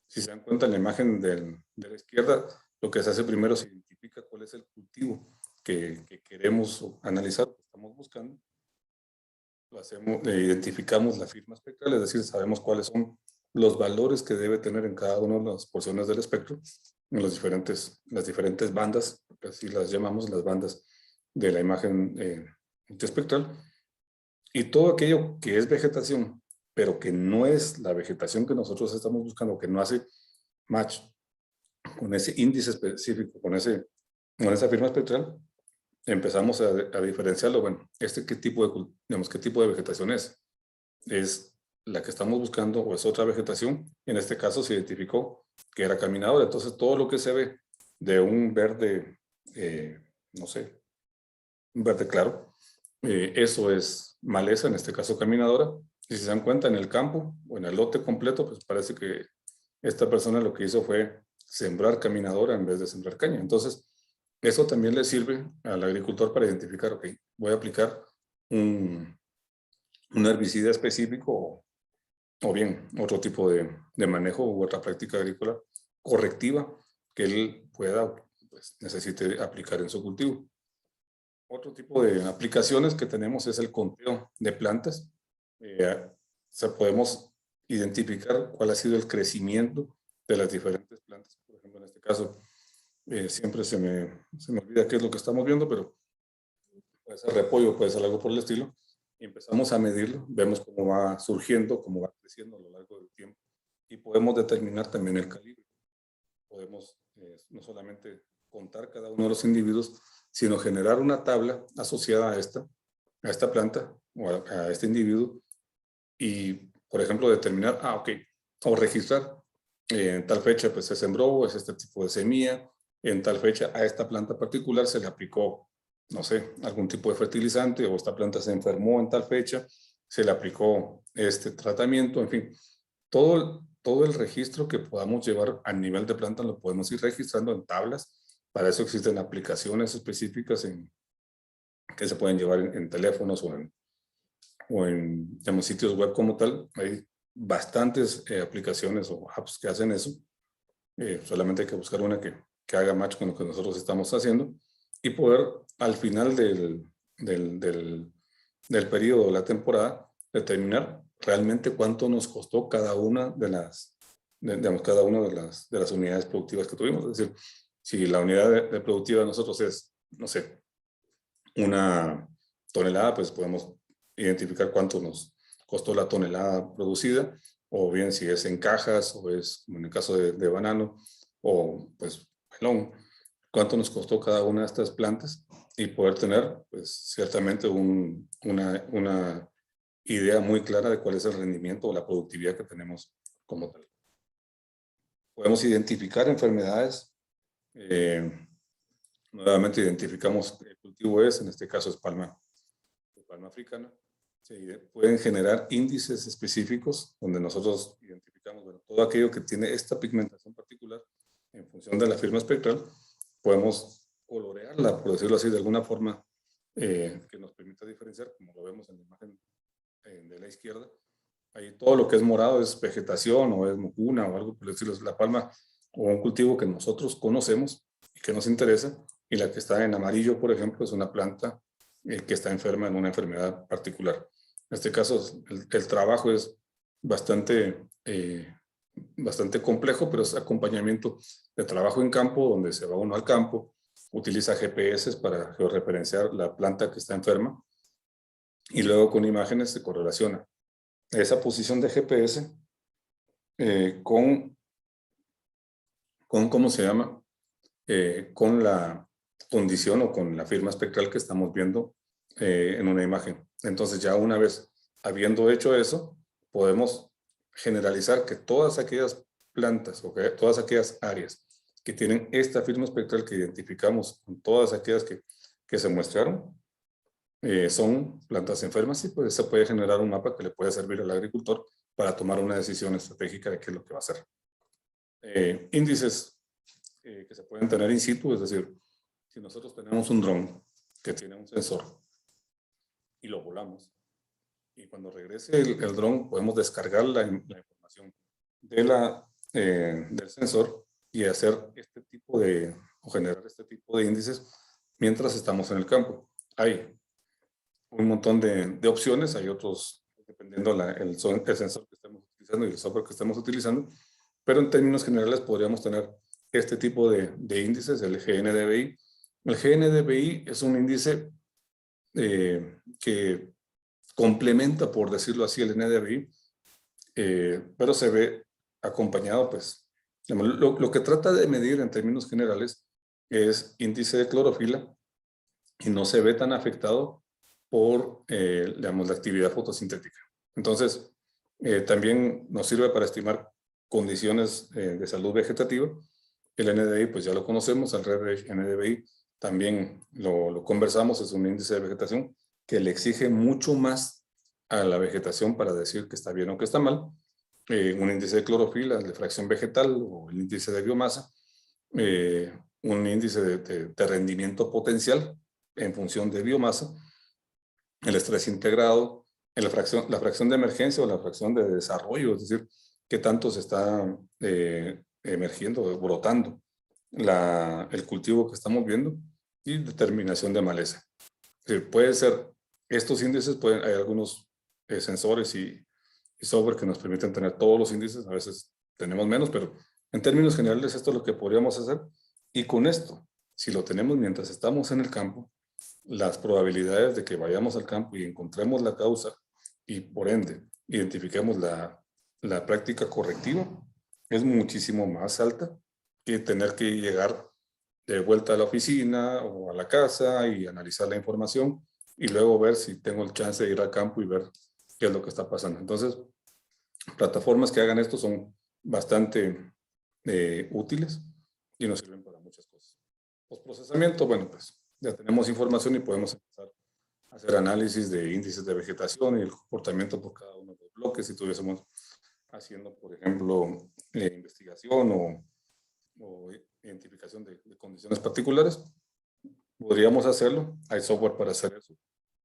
Si se dan cuenta en la imagen de la izquierda, lo que se hace primero se identifica cuál es el cultivo que queremos analizar, que estamos buscando. Lo hacemos, identificamos la firma espectral, es decir, sabemos cuáles son los valores que debe tener en cada una de las porciones del espectro, en las diferentes bandas, así las llamamos, las bandas de la imagen multiespectral. Y todo aquello que es vegetación, pero que no es la vegetación que nosotros estamos buscando, que no hace match con ese índice específico, con esa firma espectral, empezamos a diferenciarlo. Bueno, ¿qué tipo qué tipo de vegetación es? ¿Es la que estamos buscando o es otra vegetación? En este caso se identificó que era caminadora. Entonces todo lo que se ve de un verde, no sé, un verde claro, eso es maleza, en este caso caminadora. Y si se dan cuenta, en el campo o en el lote completo, pues parece que esta persona lo que hizo fue sembrar caminadora en vez de sembrar caña. Entonces, eso también le sirve al agricultor para identificar, ok, voy a aplicar un herbicida específico o bien otro tipo de manejo u otra práctica agrícola correctiva que él pueda, pues, necesite aplicar en su cultivo. Otro tipo de aplicaciones que tenemos es el conteo de plantas. Podemos identificar cuál ha sido el crecimiento de las diferentes plantas. Por ejemplo, en este caso, siempre se me olvida qué es lo que estamos viendo, pero puede ser repollo, puede ser algo por el estilo. Y empezamos a medirlo, vemos cómo va surgiendo, cómo va creciendo a lo largo del tiempo. Y podemos determinar también el calibre. Podemos no solamente contar cada uno de los individuos, sino generar una tabla asociada a esta planta o a este individuo y, por ejemplo, determinar, o registrar en tal fecha pues se sembró, es este tipo de semilla, en tal fecha a esta planta particular se le aplicó, no sé, algún tipo de fertilizante, o esta planta se enfermó en tal fecha, se le aplicó este tratamiento, en fin, todo el registro que podamos llevar a nivel de planta lo podemos ir registrando en tablas. Para eso existen aplicaciones específicas que se pueden llevar en teléfonos o en sitios web como tal. Hay bastantes aplicaciones o apps que hacen eso. Solamente hay que buscar una que haga match con lo que nosotros estamos haciendo y poder al final del periodo de la temporada determinar realmente cuánto nos costó cada una de las unidades productivas que tuvimos. Es decir, si la unidad de productiva de nosotros es, no sé, 1 tonelada, pues podemos identificar cuánto nos costó la tonelada producida, o bien si es en cajas, o es, como en el caso de banano, o pues melón, cuánto nos costó cada una de estas plantas, y poder tener, pues, ciertamente una idea muy clara de cuál es el rendimiento o la productividad que tenemos como tal. Podemos identificar enfermedades. Nuevamente identificamos qué cultivo es, en este caso es palma africana. Pueden generar índices específicos donde nosotros identificamos, bueno, todo aquello que tiene esta pigmentación particular en función de la firma espectral. Podemos colorearla, por decirlo así, de alguna forma que nos permita diferenciar, como lo vemos en la imagen de la izquierda. Ahí todo lo que es morado es vegetación o es mucuna o algo por decirlo, la palma o un cultivo que nosotros conocemos y que nos interesa, y la que está en amarillo, por ejemplo, es una planta que está enferma en una enfermedad particular. En este caso, el trabajo es bastante complejo, pero es acompañamiento de trabajo en campo, donde se va uno al campo, utiliza GPS para georreferenciar la planta que está enferma, y luego con imágenes se correlaciona esa posición de GPS con ¿cómo se llama? Con la condición o con la firma espectral que estamos viendo en una imagen. Entonces, ya una vez habiendo hecho eso, podemos generalizar que todas aquellas plantas o que todas aquellas áreas que tienen esta firma espectral que identificamos con todas aquellas que se muestraron, son plantas enfermas, y pues se puede generar un mapa que le puede servir al agricultor para tomar una decisión estratégica de qué es lo que va a hacer. Índices que se pueden tener in situ, es decir, si nosotros tenemos un dron que tiene un sensor y lo volamos, y cuando regrese el dron podemos descargar la información del sensor y hacer o generar este tipo de índices mientras estamos en el campo. Hay un montón de opciones, hay otros, dependiendo el sensor que estemos utilizando y el software que estemos utilizando, pero en términos generales podríamos tener este tipo de índices, el GNDVI. El GNDVI es un índice que complementa, por decirlo así, el NDVI, pero se ve acompañado, pues, lo que trata de medir en términos generales es índice de clorofila y no se ve tan afectado por, digamos, la actividad fotosintética. Entonces, también nos sirve para estimar condiciones de salud vegetativa. El NDVI, pues ya lo conocemos, el NDVI también lo conversamos, es un índice de vegetación que le exige mucho más a la vegetación para decir que está bien o que está mal. Un índice de clorofila, de fracción vegetal o el índice de biomasa, un índice de rendimiento potencial en función de biomasa, el estrés integrado, la fracción de emergencia o la fracción de desarrollo, es decir, qué tanto se está emergiendo, brotando el cultivo que estamos viendo, y determinación de maleza. Puede ser, estos índices, hay algunos sensores y software que nos permiten tener todos los índices, a veces tenemos menos, pero en términos generales esto es lo que podríamos hacer, y con esto, si lo tenemos mientras estamos en el campo, las probabilidades de que vayamos al campo y encontremos la causa y por ende identifiquemos la práctica correctiva es muchísimo más alta que tener que llegar de vuelta a la oficina o a la casa y analizar la información y luego ver si tengo el chance de ir al campo y ver qué es lo que está pasando. Entonces, plataformas que hagan esto son bastante útiles y nos sirven para muchas cosas. Postprocesamiento, bueno, pues ya tenemos información y podemos empezar a hacer análisis de índices de vegetación y el comportamiento por cada uno de los bloques. Si estuviésemos haciendo, por ejemplo, investigación o identificación de condiciones particulares, podríamos hacerlo. Hay software para hacer eso.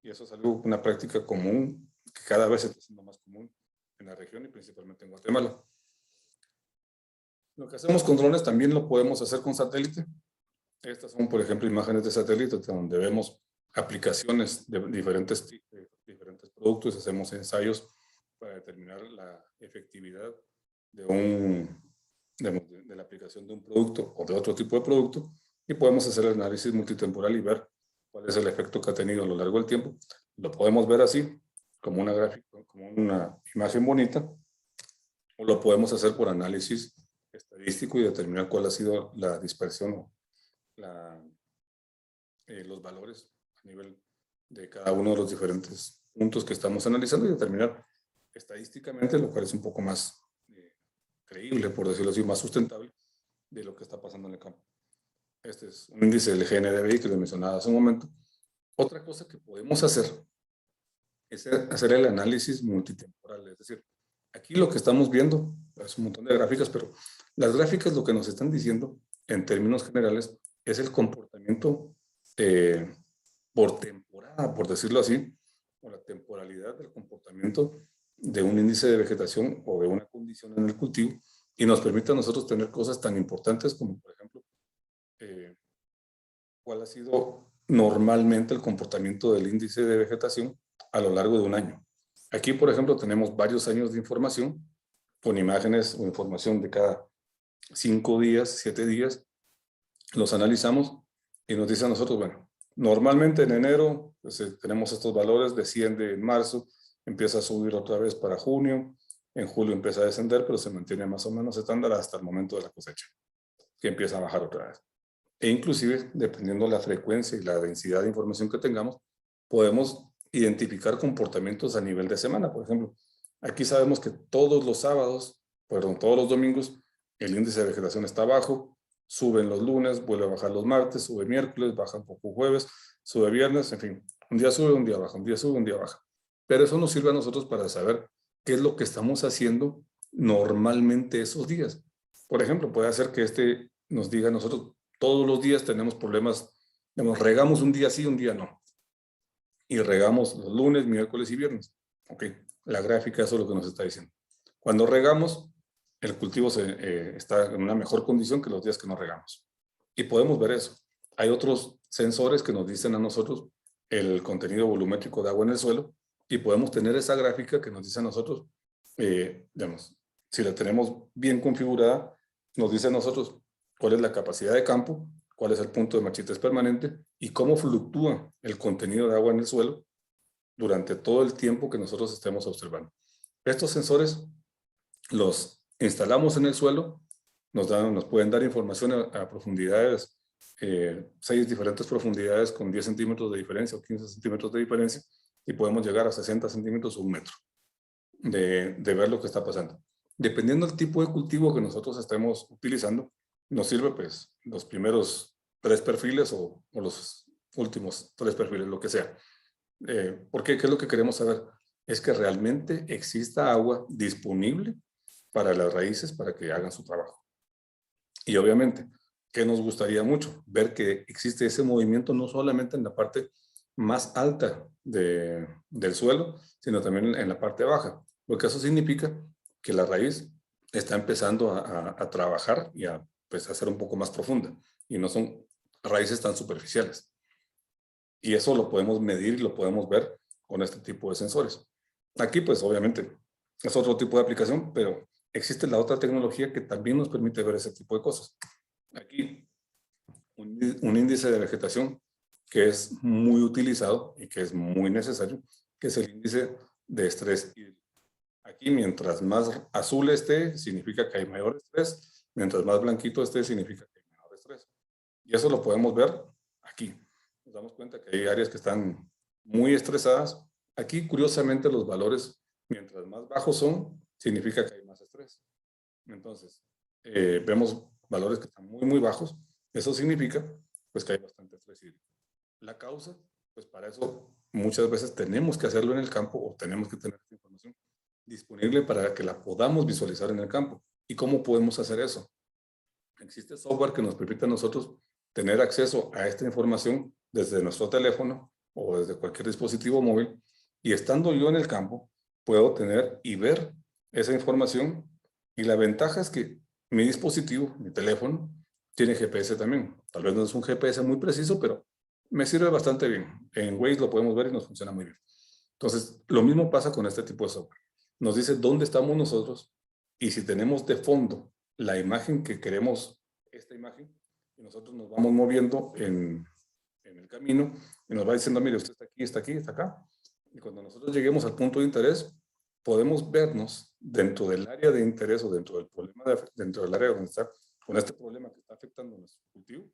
Y eso es una práctica común que cada vez se está haciendo más común en la región y principalmente en Guatemala. Lo que hacemos con drones también lo podemos hacer con satélite. Estas son, por ejemplo, imágenes de satélite donde vemos aplicaciones de diferentes productos, hacemos ensayos para determinar la efectividad de la aplicación de un producto o de otro tipo de producto, y podemos hacer el análisis multitemporal y ver cuál es el efecto que ha tenido a lo largo del tiempo. Lo podemos ver así, como una gráfica, como una imagen bonita, o lo podemos hacer por análisis estadístico y determinar cuál ha sido la dispersión o los valores a nivel de cada uno de los diferentes puntos que estamos analizando y determinar estadísticamente, lo cual es un poco más creíble, por decirlo así, más sustentable de lo que está pasando en el campo. Este es un índice del GNDVI que les mencionaba hace un momento. Otra cosa que podemos hacer es hacer el análisis multitemporal, es decir, aquí lo que estamos viendo es un montón de gráficas, pero las gráficas lo que nos están diciendo en términos generales es el comportamiento por temporada, por decirlo así, o la temporalidad del comportamiento de un índice de vegetación o de una condición en el cultivo, y nos permite a nosotros tener cosas tan importantes como, por ejemplo, cuál ha sido normalmente el comportamiento del índice de vegetación a lo largo de un año. Aquí, por ejemplo, tenemos varios años de información con imágenes o información de cada 5 días, 7 días. Los analizamos y nos dice a nosotros, bueno, normalmente en enero pues, tenemos estos valores, desciende en marzo, empieza a subir otra vez para junio, en julio empieza a descender, pero se mantiene más o menos estándar hasta el momento de la cosecha, que empieza a bajar otra vez. E inclusive, dependiendo de la frecuencia y la densidad de información que tengamos, podemos identificar comportamientos a nivel de semana. Por ejemplo, aquí sabemos que todos los domingos, el índice de vegetación está bajo, sube en los lunes, vuelve a bajar los martes, sube miércoles, baja un poco jueves, sube viernes, en fin, un día sube, un día baja, un día sube, un día baja. Pero eso nos sirve a nosotros para saber qué es lo que estamos haciendo normalmente esos días. Por ejemplo, puede ser que nos diga a nosotros, todos los días tenemos problemas, regamos un día sí, un día no. Y regamos los lunes, miércoles y viernes. Ok, la gráfica eso es lo que nos está diciendo. Cuando regamos, el cultivo está en una mejor condición que los días que no regamos. Y podemos ver eso. Hay otros sensores que nos dicen a nosotros el contenido volumétrico de agua en el suelo, y podemos tener esa gráfica que nos dice a nosotros, si la tenemos bien configurada, nos dice a nosotros cuál es la capacidad de campo, cuál es el punto de marchites permanente y cómo fluctúa el contenido de agua en el suelo durante todo el tiempo que nosotros estemos observando. Estos sensores los instalamos en el suelo, nos pueden dar información a profundidades 6 diferentes profundidades con 10 centímetros de diferencia o 15 centímetros de diferencia, y podemos llegar a 60 centímetros o 1 metro de ver lo que está pasando. Dependiendo del tipo de cultivo que nosotros estemos utilizando, nos sirve pues los primeros 3 perfiles o los últimos 3 perfiles, lo que sea. ¿Por qué? ¿Qué es lo que queremos saber? Es que realmente exista agua disponible para las raíces para que hagan su trabajo. Y obviamente, ¿qué nos gustaría mucho? Ver que existe ese movimiento no solamente en la parte más alta del suelo, sino también en la parte baja, porque eso significa que la raíz está empezando a trabajar y a pues, ser un poco más profunda, y no son raíces tan superficiales. Y eso lo podemos medir y lo podemos ver con este tipo de sensores. Aquí, pues, obviamente, es otro tipo de aplicación, pero existe la otra tecnología que también nos permite ver ese tipo de cosas. Aquí, un índice de vegetación que es muy utilizado y que es muy necesario, que es el índice de estrés hídrico. Aquí, mientras más azul esté, significa que hay mayor estrés. Mientras más blanquito esté, significa que hay menor estrés. Y eso lo podemos ver aquí. Nos damos cuenta que hay áreas que están muy estresadas. Aquí, curiosamente, los valores, mientras más bajos son, significa que hay más estrés. Entonces, vemos valores que están muy, muy bajos. Eso significa, pues, que hay bastante estrés hídrico. La causa, pues, para eso muchas veces tenemos que hacerlo en el campo o tenemos que tener esta información disponible para que la podamos visualizar en el campo. ¿Y cómo podemos hacer eso? Existe software que nos permite a nosotros tener acceso a esta información desde nuestro teléfono o desde cualquier dispositivo móvil, y estando yo en el campo, puedo tener y ver esa información. Y la ventaja es que mi dispositivo, mi teléfono, tiene GPS también. Tal vez no es un GPS muy preciso, pero me sirve bastante bien. En Waze lo podemos ver y nos funciona muy bien. Entonces, lo mismo pasa con este tipo de software. Nos dice dónde estamos nosotros, y si tenemos de fondo la imagen que queremos, esta imagen, y nosotros nos vamos moviendo en el camino, y nos va diciendo, mire, usted está aquí, está acá. Y cuando nosotros lleguemos al punto de interés, podemos vernos dentro del área de interés o dentro del problema, dentro del área donde está, con este problema que está afectando nuestro cultivo,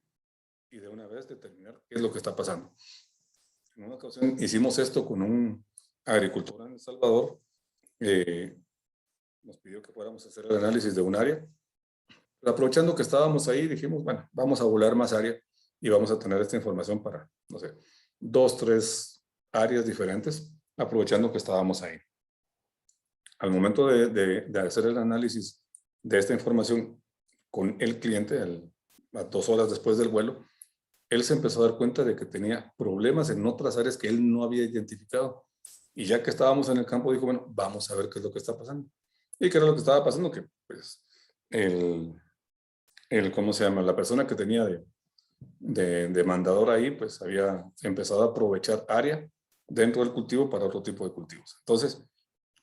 y de una vez determinar qué es lo que está pasando. En una ocasión hicimos esto con un agricultor en El Salvador. Nos pidió que fuéramos a hacer el análisis de un área. Pero aprovechando que estábamos ahí, dijimos, bueno, vamos a volar más área y vamos a tener esta información para, no sé, 2, 3 áreas diferentes, aprovechando que estábamos ahí. Al momento de hacer el análisis de esta información con el cliente, a 2 horas después del vuelo, él se empezó a dar cuenta de que tenía problemas en otras áreas que él no había identificado. Y ya que estábamos en el campo, dijo, bueno, vamos a ver qué es lo que está pasando. ¿Y qué era lo que estaba pasando? Que, pues, ¿cómo se llama? La persona que tenía de mandador ahí, pues, había empezado a aprovechar área dentro del cultivo para otro tipo de cultivos. Entonces,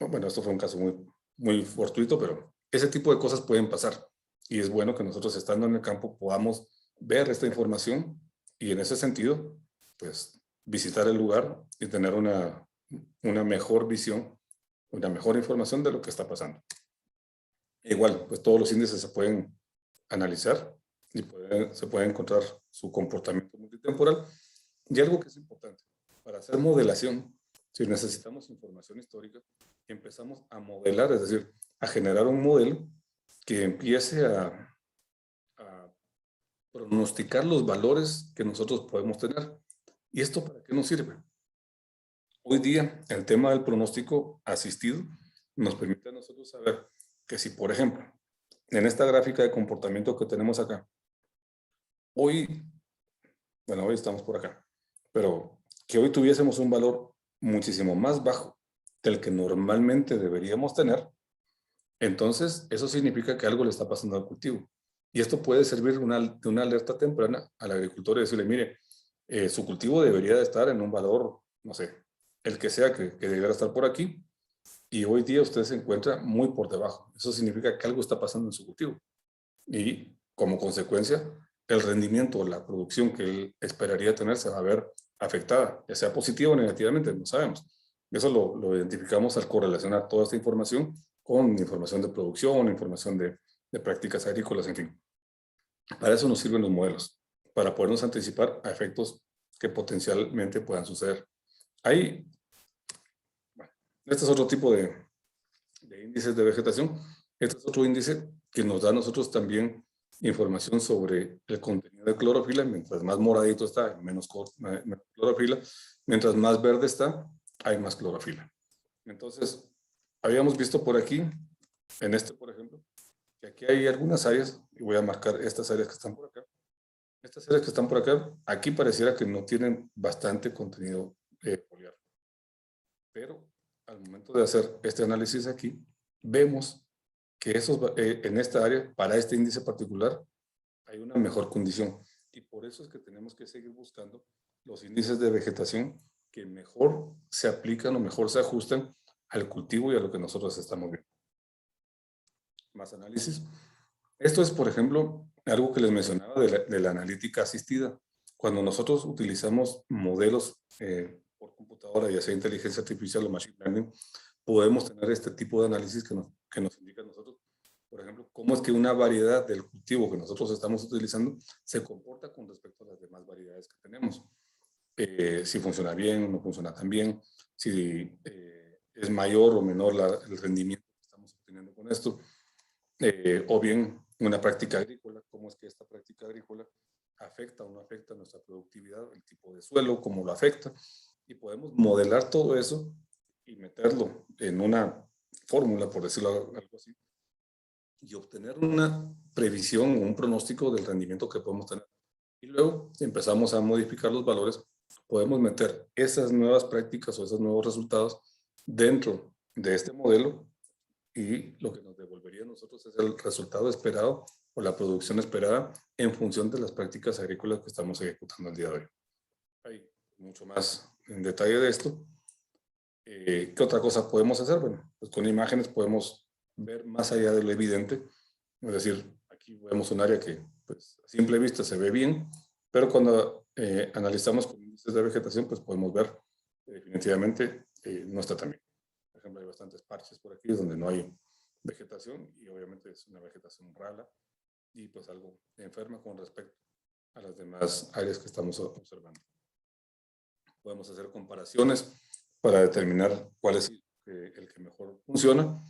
bueno, esto fue un caso muy, muy fortuito, pero ese tipo de cosas pueden pasar. Y es bueno que nosotros, estando en el campo, podamos ver esta información y, en ese sentido, pues, visitar el lugar y tener una mejor visión, una mejor información de lo que está pasando. Igual, pues todos los índices se pueden analizar y se puede encontrar su comportamiento multitemporal. Y algo que es importante, para hacer modelación, si necesitamos información histórica, empezamos a modelar, es decir, a generar un modelo que empiece a pronosticar los valores que nosotros podemos tener. ¿Y esto para qué nos sirve? Hoy día, el tema del pronóstico asistido nos permite a nosotros saber que si, por ejemplo, en esta gráfica de comportamiento que tenemos acá, hoy estamos por acá, pero que hoy tuviésemos un valor muchísimo más bajo del que normalmente deberíamos tener, entonces eso significa que algo le está pasando al cultivo. Y esto puede servir de una alerta temprana al agricultor y decirle, mire, su cultivo debería de estar en un valor, no sé, el que sea que debiera estar por aquí, y hoy día usted se encuentra muy por debajo. Eso significa que algo está pasando en su cultivo. Y como consecuencia, el rendimiento o la producción que él esperaría tener se va a ver afectada, ya sea positiva o negativamente, no sabemos. Eso lo identificamos al correlacionar toda esta información con información de producción, información de prácticas agrícolas, en fin. Para eso nos sirven los modelos. para podernos anticipar a efectos que potencialmente puedan suceder. Ahí, bueno, este es otro tipo de índices de vegetación. Este es otro índice que nos da a nosotros también información sobre el contenido de clorofila. Mientras más moradito está, hay menos clorofila. Mientras más verde está, hay más clorofila. Entonces, habíamos visto por aquí, en este, por ejemplo, que aquí hay algunas áreas, y voy a marcar estas áreas que están por acá. Estas áreas que están por acá, aquí pareciera que no tienen bastante contenido foliar. Pero al momento de hacer este análisis aquí, vemos que en esta área, para este índice particular, hay una mejor condición. Y por eso es que tenemos que seguir buscando los índices de vegetación que mejor se aplican o mejor se ajustan al cultivo y a lo que nosotros estamos viendo. Más análisis. Esto es, por ejemplo, algo que les mencionaba de la analítica asistida. Cuando nosotros utilizamos modelos por computadora, ya sea inteligencia artificial o machine learning, podemos tener este tipo de análisis que nos indica a nosotros, por ejemplo, cómo es que una variedad del cultivo que nosotros estamos utilizando se comporta con respecto a las demás variedades que tenemos. Si funciona bien, no funciona tan bien, si es mayor o menor el rendimiento que estamos obteniendo con esto, o bien una práctica agrícola, cómo es que esta práctica agrícola afecta o no afecta nuestra productividad, el tipo de suelo, cómo lo afecta, y podemos modelar todo eso y meterlo en una fórmula, por decirlo algo así, y obtener una previsión, un pronóstico del rendimiento que podemos tener. Y luego empezamos a modificar los valores, podemos meter esas nuevas prácticas o esos nuevos resultados dentro de este modelo y lo que nos devolvería a nosotros es el resultado esperado o la producción esperada en función de las prácticas agrícolas que estamos ejecutando el día de hoy. Hay mucho más en detalle de esto. ¿Qué otra cosa podemos hacer? Bueno, pues con imágenes podemos ver más allá de lo evidente. Es decir, aquí vemos un área que pues, a simple vista se ve bien, pero cuando analizamos con índices de vegetación, pues podemos ver que definitivamente no está tan bien. Por ejemplo, hay bastantes parches por aquí donde no hay vegetación y obviamente es una vegetación rala y pues algo enferma con respecto a las demás áreas que estamos observando. Podemos hacer comparaciones para determinar cuál es el que mejor funciona.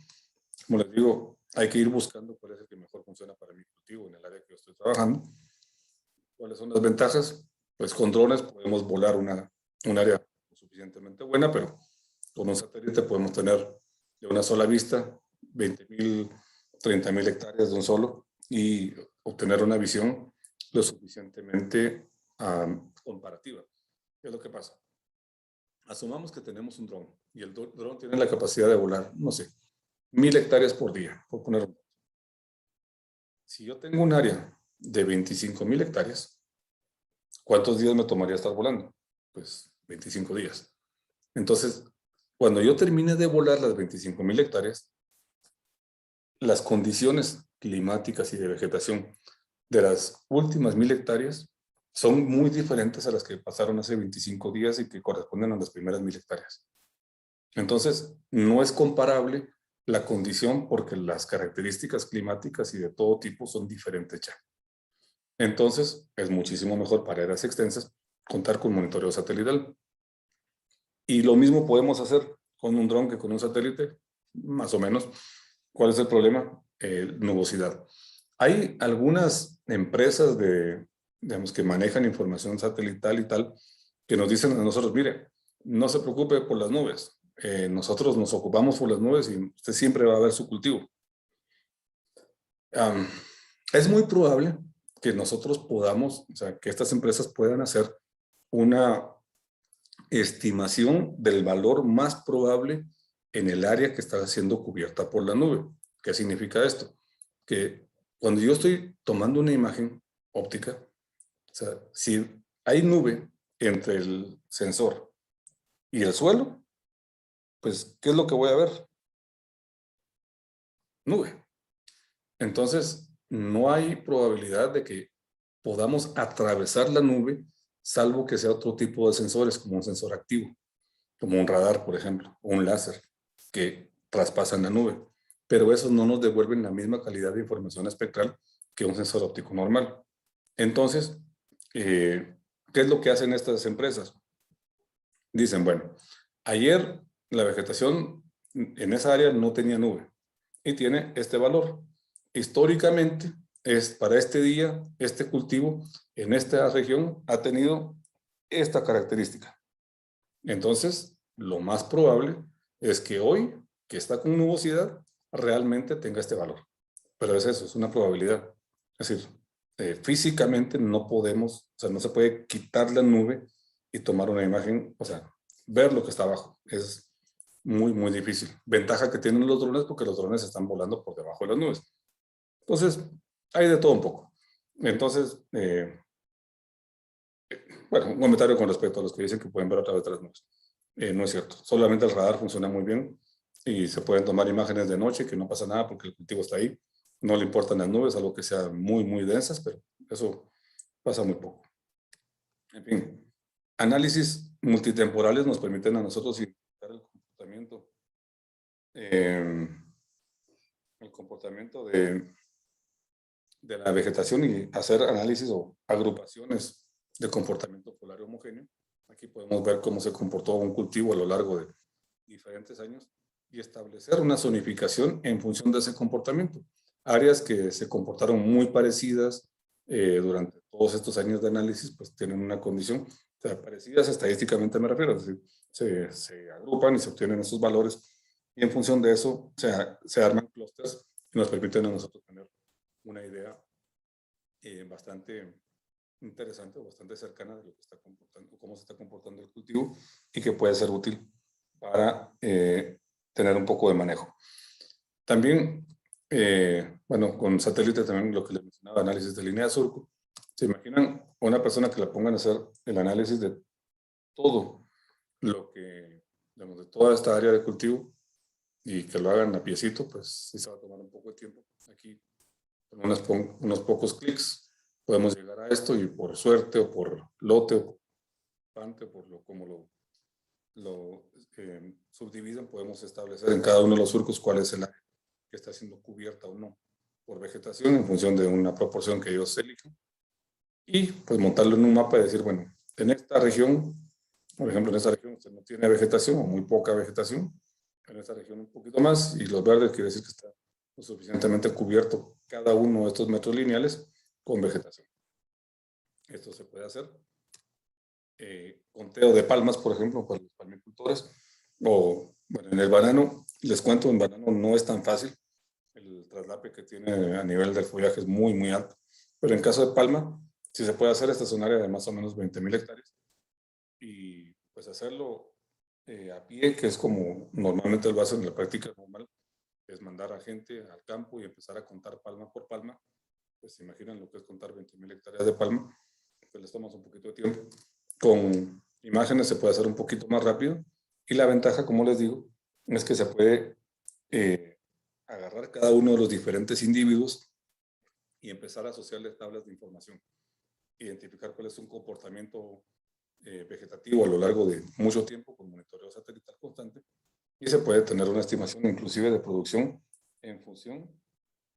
Como les digo, hay que ir buscando cuál es el que mejor funciona para mi cultivo en el área que yo estoy trabajando. ¿Cuáles son las ventajas? Pues con drones podemos volar un área suficientemente buena, pero con un satélite podemos tener de una sola vista 20,000, 30,000 hectáreas de un solo y obtener una visión lo suficientemente comparativa. ¿Qué es lo que pasa? Asumamos que tenemos un dron y el dron tiene la capacidad de volar, no sé, 1,000 hectáreas por día, por poner un. Si yo tengo un área de 25,000 hectáreas, ¿cuántos días me tomaría estar volando? Pues 25 días. Entonces, cuando yo termine de volar las 25,000 hectáreas, las condiciones climáticas y de vegetación de las últimas 1,000 hectáreas son muy diferentes a las que pasaron hace 25 días y que corresponden a las primeras 1,000 hectáreas. Entonces, no es comparable la condición porque las características climáticas y de todo tipo son diferentes ya. Entonces, es muchísimo mejor para áreas extensas contar con monitoreo satelital. Y lo mismo podemos hacer con un dron que con un satélite, más o menos. ¿Cuál es el problema? Nubosidad. Hay algunas empresas digamos, que manejan información satelital y tal, que nos dicen a nosotros, mire, no se preocupe por las nubes. Nosotros nos ocupamos por las nubes y usted siempre va a ver su cultivo. Es muy probable que nosotros podamos, o sea, que estas empresas puedan hacer una estimación del valor más probable en el área que está siendo cubierta por la nube. ¿Qué significa esto? Que cuando yo estoy tomando una imagen óptica, o sea, si hay nube entre el sensor y el suelo, pues, ¿qué es lo que voy a ver? Nube. Entonces, no hay probabilidad de que podamos atravesar la nube, salvo que sea otro tipo de sensores, como un sensor activo, como un radar, por ejemplo, o un láser, que traspasan la nube. Pero esos no nos devuelven la misma calidad de información espectral que un sensor óptico normal. Entonces, ¿Qué es lo que hacen estas empresas? Dicen, bueno, ayer la vegetación en esa área no tenía nube y tiene este valor. Históricamente, para este día, este cultivo en esta región ha tenido esta característica. Entonces, lo más probable es que hoy, que está con nubosidad, realmente tenga este valor. Pero es eso, es una probabilidad. Es decir, físicamente no podemos, o sea, no se puede quitar la nube y tomar una imagen, o sea, ver lo que está abajo. Es muy, muy difícil. Ventaja que tienen los drones porque los drones están volando por debajo de las nubes. Entonces, hay de todo un poco. Entonces, bueno, un comentario con respecto a los que dicen que pueden ver a través de las nubes. No es cierto. Solamente el radar funciona muy bien y se pueden tomar imágenes de noche que no pasa nada porque el cultivo está ahí. No le importan las nubes, algo que sean muy, muy densas, pero eso pasa muy poco. En fin, análisis multitemporales nos permiten a nosotros identificar el comportamiento de la vegetación y hacer análisis o agrupaciones de comportamiento polar homogéneo. Aquí podemos ver cómo se comportó un cultivo a lo largo de diferentes años y establecer una zonificación en función de ese comportamiento. Áreas que se comportaron muy parecidas durante todos estos años de análisis, pues tienen una condición, o sea, parecidas estadísticamente me refiero, es decir, se agrupan y se obtienen esos valores y en función de eso se arman clústeres y nos permiten a nosotros tener una idea bastante interesante o bastante cercana de lo que está comportando, cómo se está comportando el cultivo y que puede ser útil para tener un poco de manejo. También, bueno, con satélite también lo que les mencionaba, análisis de línea de surco. ¿Se imaginan una persona que la pongan a hacer el análisis de todo lo que, digamos, de toda esta área de cultivo y que lo hagan a piecito? Pues sí se va a tomar un poco de tiempo. Aquí, con unos pocos clics, podemos llegar a esto y por suerte o por lote o por pante, como lo subdividen, podemos establecer en cada uno de los surcos cuál es el área que está siendo cubierta o no por vegetación en función de una proporción que ellos elijan y pues montarlo en un mapa y decir, bueno, en esta región, por ejemplo, en esta región usted no tiene vegetación o muy poca vegetación, en esta región un poquito más y los verdes quiere decir que está lo suficientemente cubierto cada uno de estos metros lineales con vegetación. Esto se puede hacer. Conteo de palmas, por ejemplo, para los palmicultores. O, bueno, en el banano, les cuento, en banano no es tan fácil. El traslape que tiene a nivel del follaje es muy, muy alto. Pero en caso de palma, si se puede hacer, esta es un área de más o menos 20,000 hectáreas. Y pues hacerlo a pie, que es como normalmente lo hacen en la práctica normal, es mandar a gente al campo y empezar a contar palma por palma. Pues se imaginan lo que es contar 20,000 hectáreas de palma, pues les tomamos un poquito de tiempo. Con imágenes se puede hacer un poquito más rápido y la ventaja, como les digo, es que se puede agarrar cada uno de los diferentes individuos y empezar a asociarles tablas de información, identificar cuál es un comportamiento vegetativo a lo largo de mucho tiempo con monitoreo satelital constante y se puede tener una estimación inclusive de producción en función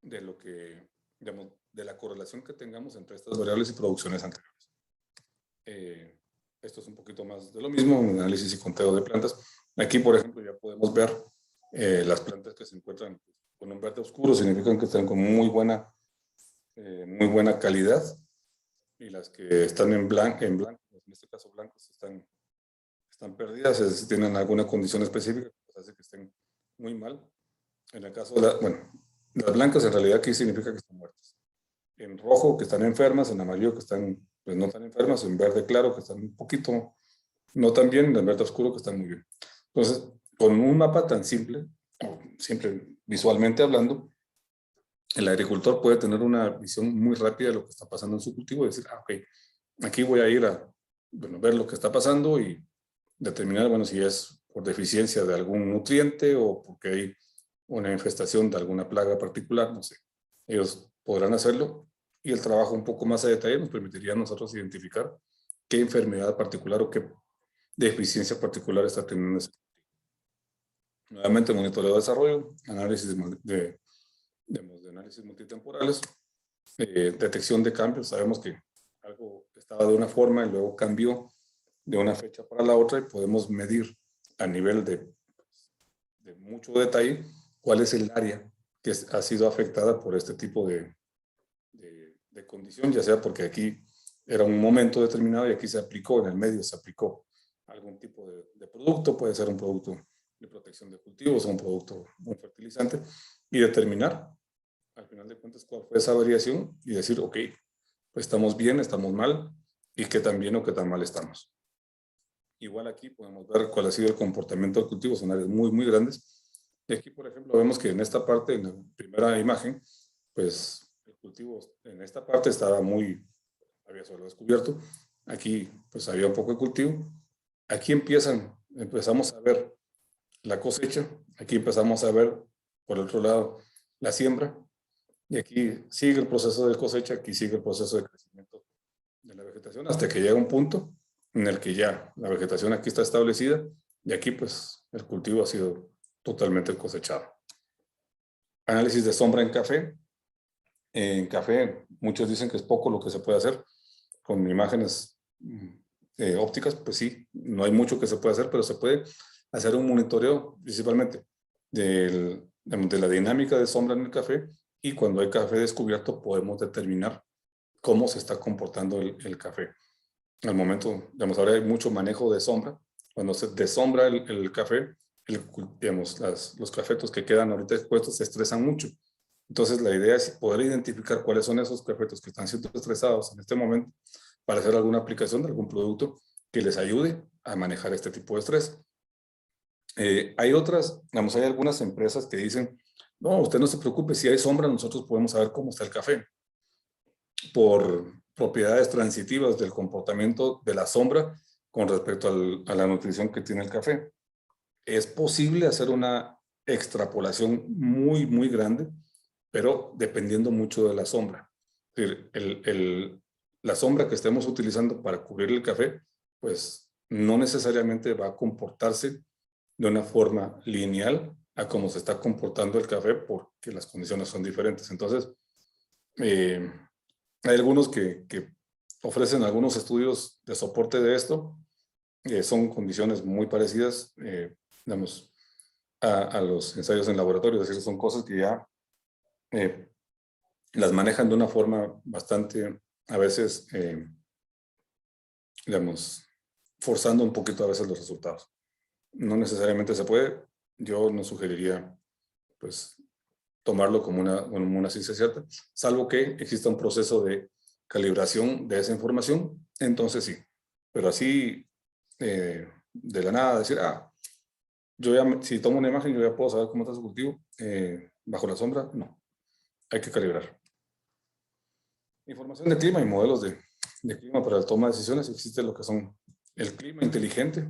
de lo que, digamos, de la correlación que tengamos entre estas variables y producciones anteriores. Esto es un poquito más de lo mismo, un análisis y conteo de plantas. Aquí, por ejemplo, ya podemos ver las plantas que se encuentran con un verde oscuro, significan que están con muy buena calidad, y las que están en blanco, en este caso blancos, están perdidas, es decir, tienen alguna condición específica que hace que estén muy mal. En el caso de las blancas, en realidad aquí significa que están muertas. En rojo, que están enfermas, en amarillo, que están pues no tan enfermas, en verde claro, que están un poquito no tan bien, en verde oscuro, que están muy bien. Entonces, con un mapa tan simple, o simple visualmente hablando, el agricultor puede tener una visión muy rápida de lo que está pasando en su cultivo y decir, ok, aquí voy a ir a ver lo que está pasando y determinar, bueno, si es por deficiencia de algún nutriente o porque hay una infestación de alguna plaga particular, no sé. Ellos podrán hacerlo y el trabajo un poco más a detalle nos permitiría a nosotros identificar qué enfermedad particular o qué deficiencia particular está teniendo ese cultivo. Nuevamente, monitoreo de desarrollo, análisis de análisis multitemporales, detección de cambios. Sabemos que algo estaba de una forma y luego cambió de una fecha para la otra y podemos medir a nivel de mucho detalle cuál es el área que ha sido afectada por este tipo de condición, ya sea porque aquí era un momento determinado y aquí se aplicó, en el medio se aplicó algún tipo de producto, puede ser un producto de protección de cultivos o un producto, un fertilizante, y determinar al final de cuentas cuál fue esa variación y decir, ok, pues estamos bien, estamos mal, y qué tan bien o qué tan mal estamos. Igual aquí podemos ver cuál ha sido el comportamiento del cultivo, son áreas muy, muy grandes. Y aquí, por ejemplo, vemos que en esta parte, en la primera imagen, pues el cultivo en esta parte estaba había solo descubierto. Aquí, pues había un poco de cultivo. Aquí empezamos a ver la cosecha. Aquí empezamos a ver, por el otro lado, la siembra. Y aquí sigue el proceso de cosecha, aquí sigue el proceso de crecimiento de la vegetación, hasta que llega un punto en el que ya la vegetación aquí está establecida y aquí pues el cultivo ha sido totalmente cosechado. Análisis de sombra en café. En café muchos dicen que es poco lo que se puede hacer con imágenes ópticas, pues sí, no hay mucho que se puede hacer, pero se puede hacer un monitoreo principalmente de la dinámica de sombra en el café, y cuando hay café descubierto podemos determinar cómo se está comportando el café. Al momento, digamos, ahora hay mucho manejo de sombra. Cuando se desombra el café, digamos, los cafetos que quedan ahorita expuestos se estresan mucho. Entonces, la idea es poder identificar cuáles son esos cafetos que están siendo estresados en este momento para hacer alguna aplicación de algún producto que les ayude a manejar este tipo de estrés. Hay algunas empresas que dicen, no, usted no se preocupe, si hay sombra, nosotros podemos saber cómo está el café por propiedades transitivas del comportamiento de la sombra con respecto a la nutrición que tiene el café. Es posible hacer una extrapolación muy, muy grande, pero dependiendo mucho de la sombra. Es decir, la sombra que estemos utilizando para cubrir el café, pues no necesariamente va a comportarse de una forma lineal a cómo se está comportando el café, porque las condiciones son diferentes. Entonces, hay algunos que ofrecen algunos estudios de soporte de esto. Son condiciones muy parecidas, digamos, a los ensayos en laboratorio. Es decir, son cosas que ya las manejan de una forma bastante, a veces, digamos, forzando un poquito a veces los resultados. No necesariamente se puede. Yo no sugeriría, pues, tomarlo como una ciencia cierta, salvo que exista un proceso de calibración de esa información, entonces sí. Pero así, de la nada, decir, si tomo una imagen, yo ya puedo saber cómo está su cultivo, bajo la sombra, no. Hay que calibrar. Información de clima y modelos de clima para la toma de decisiones. Existe lo que son el clima inteligente.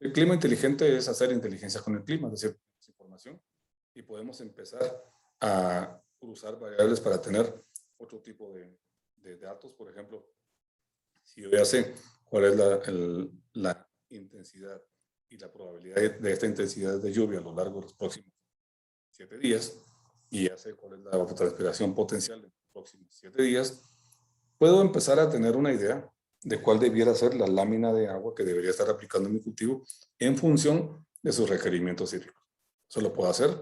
El clima inteligente es hacer inteligencia con el clima, es decir, información, y podemos empezar a cruzar variables para tener otro tipo de datos. Por ejemplo, si yo ya sé cuál es la intensidad y la probabilidad de esta intensidad de lluvia a lo largo de los próximos 7 días, y ya sé cuál es la evapotranspiración potencial en los próximos 7 días, puedo empezar a tener una idea de cuál debiera ser la lámina de agua que debería estar aplicando en mi cultivo en función de sus requerimientos hídricos. Eso lo puedo hacer.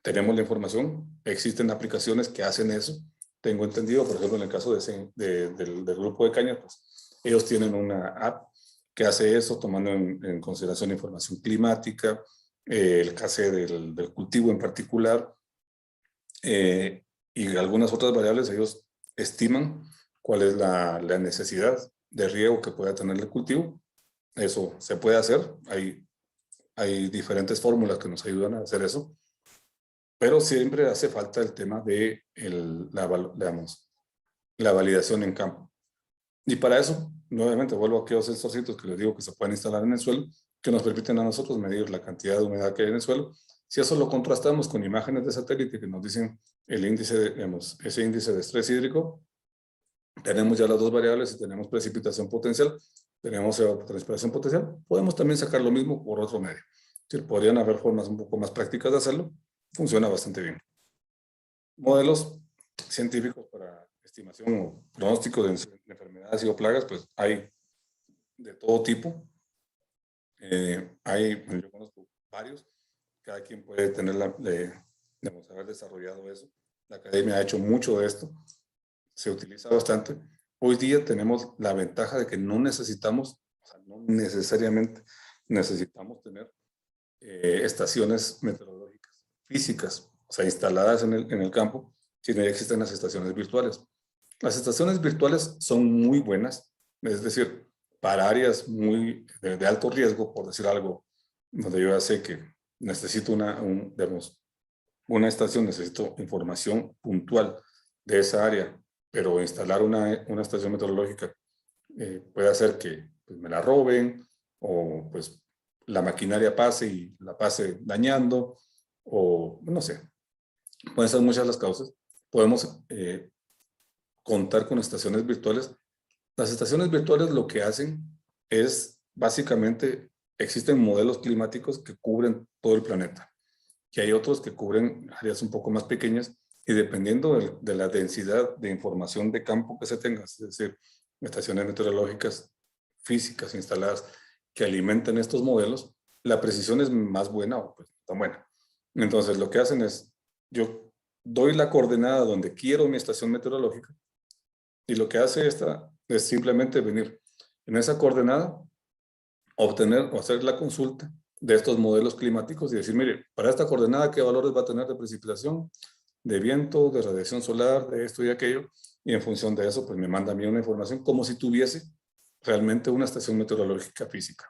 Tenemos la información. Existen aplicaciones que hacen eso. Tengo entendido, por ejemplo, en el caso del grupo de cañas, pues ellos tienen una app que hace eso, tomando en consideración la información climática, el café del cultivo en particular, y algunas otras variables. Ellos estiman cuál es la necesidad de riego que pueda tener el cultivo. Eso se puede hacer. Hay diferentes fórmulas que nos ayudan a hacer eso, pero siempre hace falta el tema de la validación en campo. Y para eso, nuevamente, vuelvo aquí a los sensorcitos que les digo que se pueden instalar en el suelo, que nos permiten a nosotros medir la cantidad de humedad que hay en el suelo. Si eso lo contrastamos con imágenes de satélite que nos dicen el índice, ese índice de estrés hídrico, tenemos ya las dos variables y tenemos precipitación potencial, tenemos evapotranspiración potencial, podemos también sacar lo mismo por otro medio. Podrían haber formas un poco más prácticas de hacerlo. Funciona bastante bien. Modelos científicos para estimación o pronóstico de enfermedades y o plagas, pues hay de todo tipo. Yo conozco varios, cada quien puede tener haber desarrollado eso. La academia ha hecho mucho de esto, se utiliza bastante. Hoy día tenemos la ventaja de que no necesitamos, o sea, no necesariamente necesitamos tener estaciones meteorológicas físicas, o sea, instaladas en el campo, sino ya existen las estaciones virtuales. Las estaciones virtuales son muy buenas, es decir, para áreas de alto riesgo, por decir algo, donde yo ya sé que necesito una estación, necesito información puntual de esa área, pero instalar una estación meteorológica puede hacer que pues, me la roben, o pues la maquinaria pase y la pase dañando, o no sé, pueden ser muchas las causas. Podemos contar con estaciones virtuales. Las estaciones virtuales lo que hacen es, básicamente, existen modelos climáticos que cubren todo el planeta, y hay otros que cubren áreas un poco más pequeñas, y dependiendo de la densidad de información de campo que se tenga, es decir, estaciones meteorológicas físicas instaladas que alimentan estos modelos, la precisión es más buena o pues tan buena. Entonces, lo que hacen es, yo doy la coordenada donde quiero mi estación meteorológica, y lo que hace esta es simplemente venir en esa coordenada, obtener o hacer la consulta de estos modelos climáticos y decir, mire, para esta coordenada, ¿qué valores va a tener de precipitación, de viento, de radiación solar, de esto y aquello? Y en función de eso, pues me manda a mí una información como si tuviese realmente una estación meteorológica física.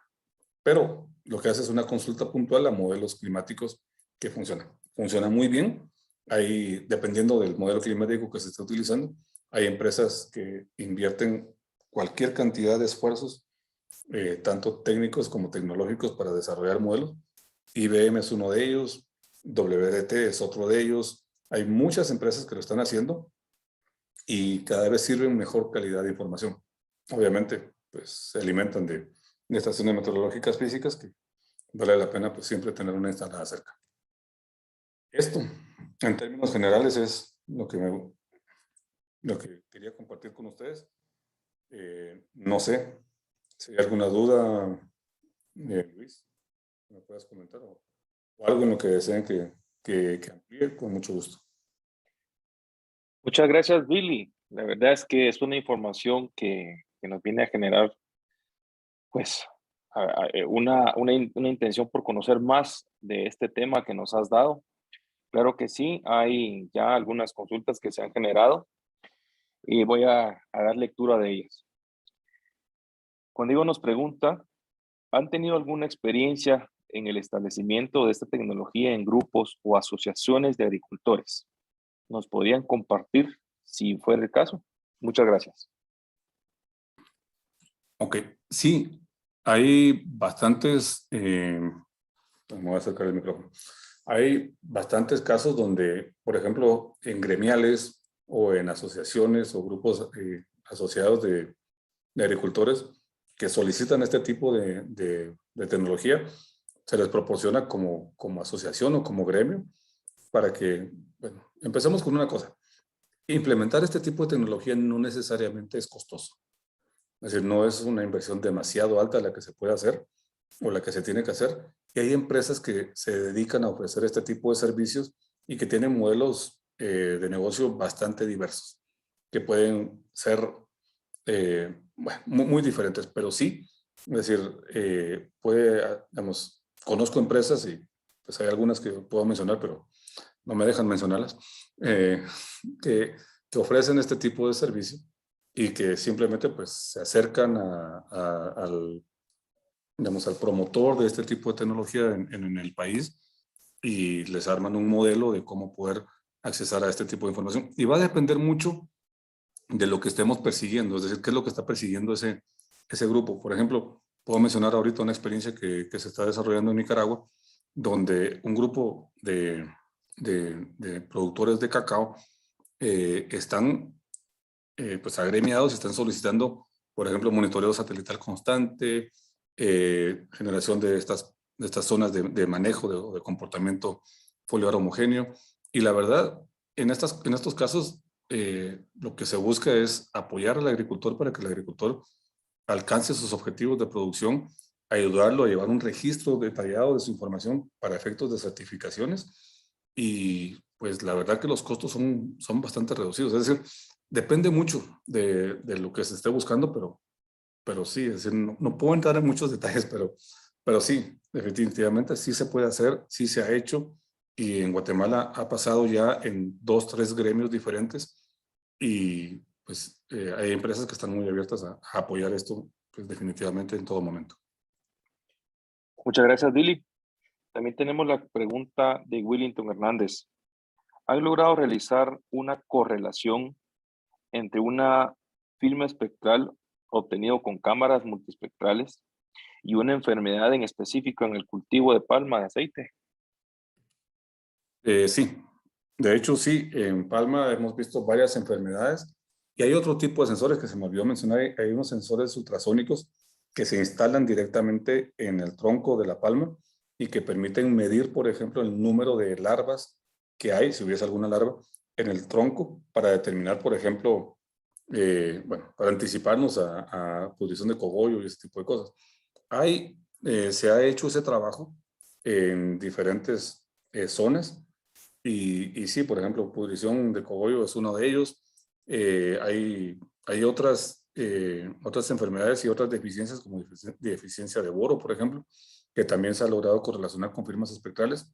Pero lo que hace es una consulta puntual a modelos climáticos que funcionan. Funciona muy bien. Ahí, dependiendo del modelo climático que se esté utilizando, hay empresas que invierten cualquier cantidad de esfuerzos, tanto técnicos como tecnológicos, para desarrollar modelos. IBM es uno de ellos, WDT es otro de ellos. Hay muchas empresas que lo están haciendo y cada vez sirven mejor calidad de información. Obviamente, pues se alimentan de estaciones meteorológicas físicas que vale la pena pues siempre tener una instalada cerca. Esto, en términos generales, es lo que quería compartir con ustedes. No sé si hay alguna duda, Luis, me puedas comentar, o algo en lo que deseen que amplíe, con mucho gusto. Muchas gracias, Billy. La verdad es que es una información que nos viene a generar, pues, una intención por conocer más de este tema que nos has dado. Claro que sí, hay ya algunas consultas que se han generado y voy a dar lectura de ellas. Juan Diego nos pregunta, ¿han tenido alguna experiencia en el establecimiento de esta tecnología en grupos o asociaciones de agricultores? ¿Nos podrían compartir si fuera el caso? Muchas gracias. Ok, sí, hay bastantes, me voy a acercar el micrófono. Hay bastantes casos donde, por ejemplo, en gremiales o en asociaciones o grupos asociados de agricultores que solicitan este tipo de tecnología, se les proporciona como asociación o como gremio para que, bueno, empecemos con una cosa. Implementar este tipo de tecnología no necesariamente es costoso. Es decir, no es una inversión demasiado alta la que se puede hacer o la que se tiene que hacer. Y hay empresas que se dedican a ofrecer este tipo de servicios y que tienen modelos de negocio bastante diversos, que pueden ser bueno, muy diferentes, pero sí, es decir, digamos, conozco empresas y pues hay algunas que puedo mencionar, pero no me dejan mencionarlas, que ofrecen este tipo de servicio y que simplemente pues se acercan al promotor de este tipo de tecnología en el país y les arman un modelo de cómo poder accesar a este tipo de información. Y va a depender mucho de lo que estemos persiguiendo, es decir, qué es lo que está persiguiendo ese grupo. Por ejemplo, puedo mencionar ahorita una experiencia que se está desarrollando en Nicaragua, donde un grupo de productores de cacao están pues agremiados y están solicitando, por ejemplo, monitoreo satelital constante, generación de estas zonas de manejo de comportamiento foliar homogéneo. Y la verdad, en estos casos, lo que se busca es apoyar al agricultor para que el agricultor alcance sus objetivos de producción, ayudarlo a llevar un registro detallado de su información para efectos de certificaciones, y pues la verdad que los costos son bastante reducidos. Es decir, depende mucho de lo que se esté buscando, pero sí, es decir, no puedo entrar en muchos detalles, pero sí, definitivamente sí se puede hacer, sí se ha hecho, y en Guatemala ha pasado ya en 2, 3 gremios diferentes, y pues hay empresas que están muy abiertas a apoyar esto, pues definitivamente en todo momento. Muchas gracias, Billy. También tenemos la pregunta de Willington Hernández. ¿Han logrado realizar una correlación entre una filma espectral obtenido con cámaras multiespectrales y una enfermedad en específico en el cultivo de palma de aceite? Sí, de hecho sí, en palma hemos visto varias enfermedades, y hay otro tipo de sensores que se me olvidó mencionar. Hay unos sensores ultrasónicos que se instalan directamente en el tronco de la palma y que permiten medir, por ejemplo, el número de larvas que hay, si hubiese alguna larva, en el tronco, para determinar, por ejemplo, bueno, para anticiparnos a pudrición de cogollo y ese tipo de cosas. Se ha hecho ese trabajo en diferentes zonas, y sí, por ejemplo, pudrición de cogollo es uno de ellos. Hay otras enfermedades y otras deficiencias, como deficiencia de boro, por ejemplo, que también se ha logrado correlacionar con firmas espectrales.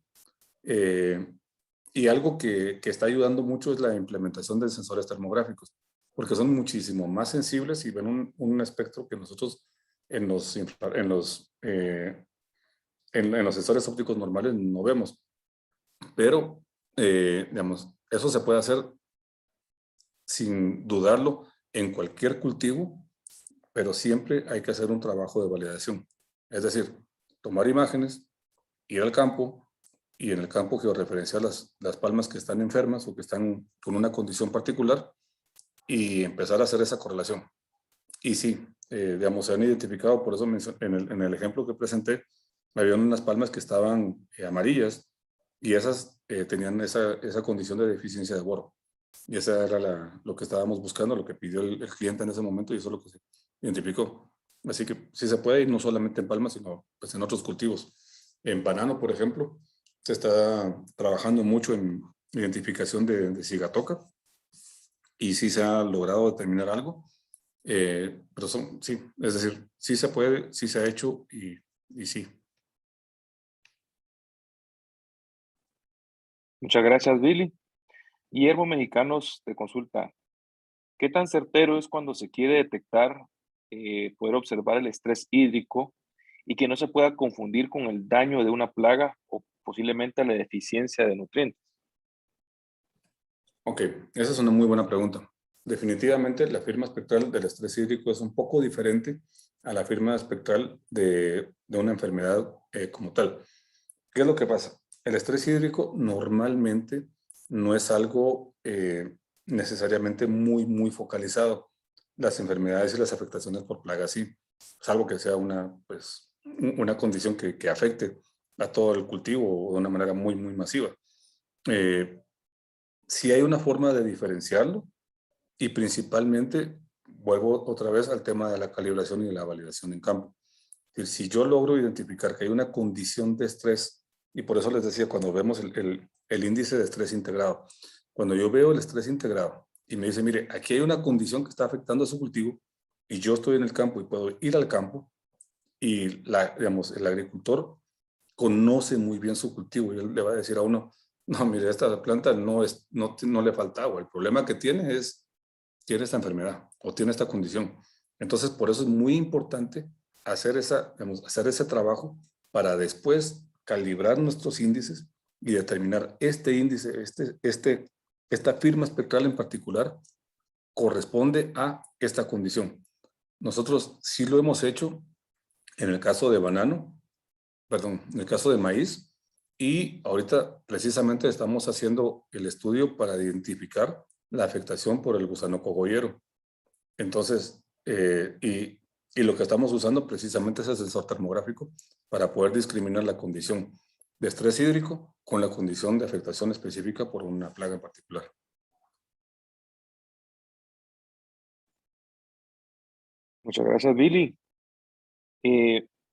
Y algo que está ayudando mucho es la implementación de sensores termográficos, porque son muchísimo más sensibles y ven un espectro que nosotros en los sensores ópticos normales no vemos. Pero, digamos, eso se puede hacer sin dudarlo en cualquier cultivo, pero siempre hay que hacer un trabajo de validación. Es decir, tomar imágenes, ir al campo, y en el campo georreferenciar las palmas que están enfermas o que están con una condición particular, y empezar a hacer esa correlación. Y sí, digamos, se han identificado, por eso en el ejemplo que presenté, había unas palmas que estaban amarillas, y esas tenían esa condición de deficiencia de boro. Y esa era lo que estábamos buscando, lo que pidió el cliente en ese momento, y eso es lo que se identificó. Así que sí se puede, y no solamente en palmas, sino pues en otros cultivos. En banano, por ejemplo, se está trabajando mucho en identificación de cigatoca, y sí se ha logrado determinar algo. Pero sí, es decir, sí se puede, sí se ha hecho, y sí. Muchas gracias, Billy. Hierbo Mexicanos te consulta, ¿qué tan certero es cuando se quiere detectar, poder observar el estrés hídrico y que no se pueda confundir con el daño de una plaga o posiblemente la deficiencia de nutrientes? Ok, esa es una muy buena pregunta. Definitivamente la firma espectral del estrés hídrico es un poco diferente a la firma espectral de una enfermedad como tal. ¿Qué es lo que pasa? El estrés hídrico normalmente no es algo necesariamente muy focalizado. Las enfermedades y las afectaciones por plagas sí, salvo que sea una condición que afecte a todo el cultivo de una manera muy masiva. Sí hay una forma de diferenciarlo, y principalmente vuelvo otra vez al tema de la calibración y de la validación en campo. Es decir, si yo logro identificar que hay una condición de estrés, y por eso les decía, cuando vemos el índice de estrés integrado, cuando yo veo el estrés integrado y me dice, mire, aquí hay una condición que está afectando a su cultivo, y yo estoy en el campo y puedo ir al campo, y digamos, el agricultor conoce muy bien su cultivo, y él le va a decir a uno, no, mire, esta planta no le falta agua, el problema que tiene tiene esta enfermedad o tiene esta condición. Entonces, por eso es muy importante hacer ese trabajo para después calibrar nuestros índices y determinar este índice, esta firma espectral en particular corresponde a esta condición. Nosotros sí lo hemos hecho en el caso de en el caso de maíz, y ahorita precisamente estamos haciendo el estudio para identificar la afectación por el gusano cogollero. Entonces, y lo que estamos usando precisamente es el sensor termográfico para poder discriminar la condición de estrés hídrico con la condición de afectación específica por una plaga en particular. Muchas gracias, Billy.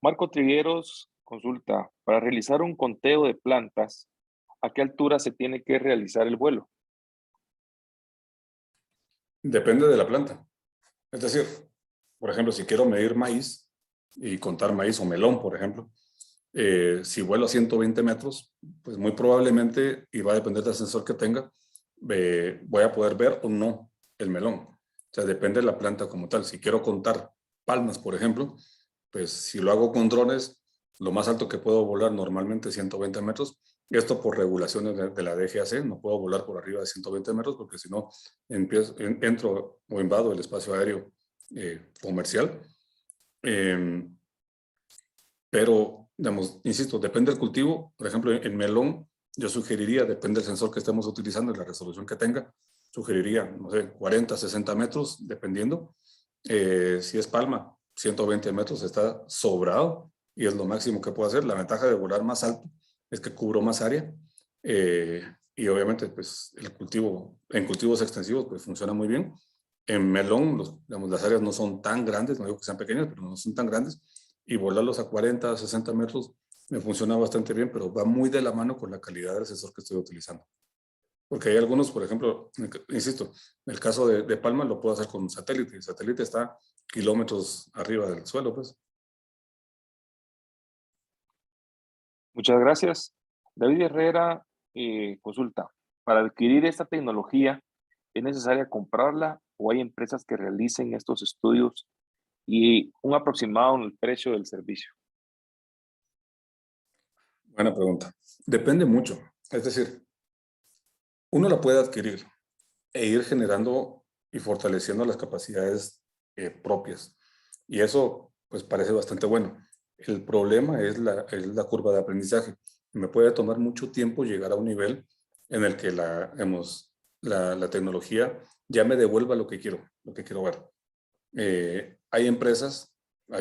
Marco Trigueros consulta, para realizar un conteo de plantas, ¿a qué altura se tiene que realizar el vuelo? Depende de la planta. Es decir, por ejemplo, si quiero medir maíz y contar maíz o melón, por ejemplo, si vuelo a 120 metros, pues muy probablemente, y va a depender del sensor que tenga, voy a poder ver o no el melón. O sea, depende de la planta como tal. Si quiero contar palmas, por ejemplo, pues si lo hago con drones, lo más alto que puedo volar normalmente es 120 metros. Esto por regulaciones de la DGAC, no puedo volar por arriba de 120 metros porque si no entro o invado el espacio aéreo comercial. Pero, digamos, insisto, depende del cultivo. Por ejemplo, en melón, yo sugeriría, depende del sensor que estemos utilizando y la resolución que tenga, sugeriría, no sé, 40, 60 metros, dependiendo. Si es palma, 120 metros está sobrado y es lo máximo que puedo hacer. La ventaja de volar más alto es que cubro más área y obviamente pues el cultivo, en cultivos extensivos pues funciona muy bien. En melón, digamos, las áreas no son tan grandes, no digo que sean pequeñas, pero no son tan grandes y volarlos a 40, 60 metros me funciona bastante bien, pero va muy de la mano con la calidad del sensor que estoy utilizando. Porque hay algunos, por ejemplo, insisto, en el caso de Palma lo puedo hacer con un satélite. El satélite está kilómetros arriba del suelo, pues. Muchas gracias. David Herrera consulta, para adquirir esta tecnología, ¿es necesaria comprarla o hay empresas que realicen estos estudios y un aproximado en el precio del servicio? Buena pregunta. Depende mucho. Es decir, uno la puede adquirir e ir generando y fortaleciendo las capacidades propias. Y eso, pues, parece bastante bueno. El problema es la curva de aprendizaje. Me puede tomar mucho tiempo llegar a un nivel en el que la tecnología ya me devuelva lo que quiero ver. Hay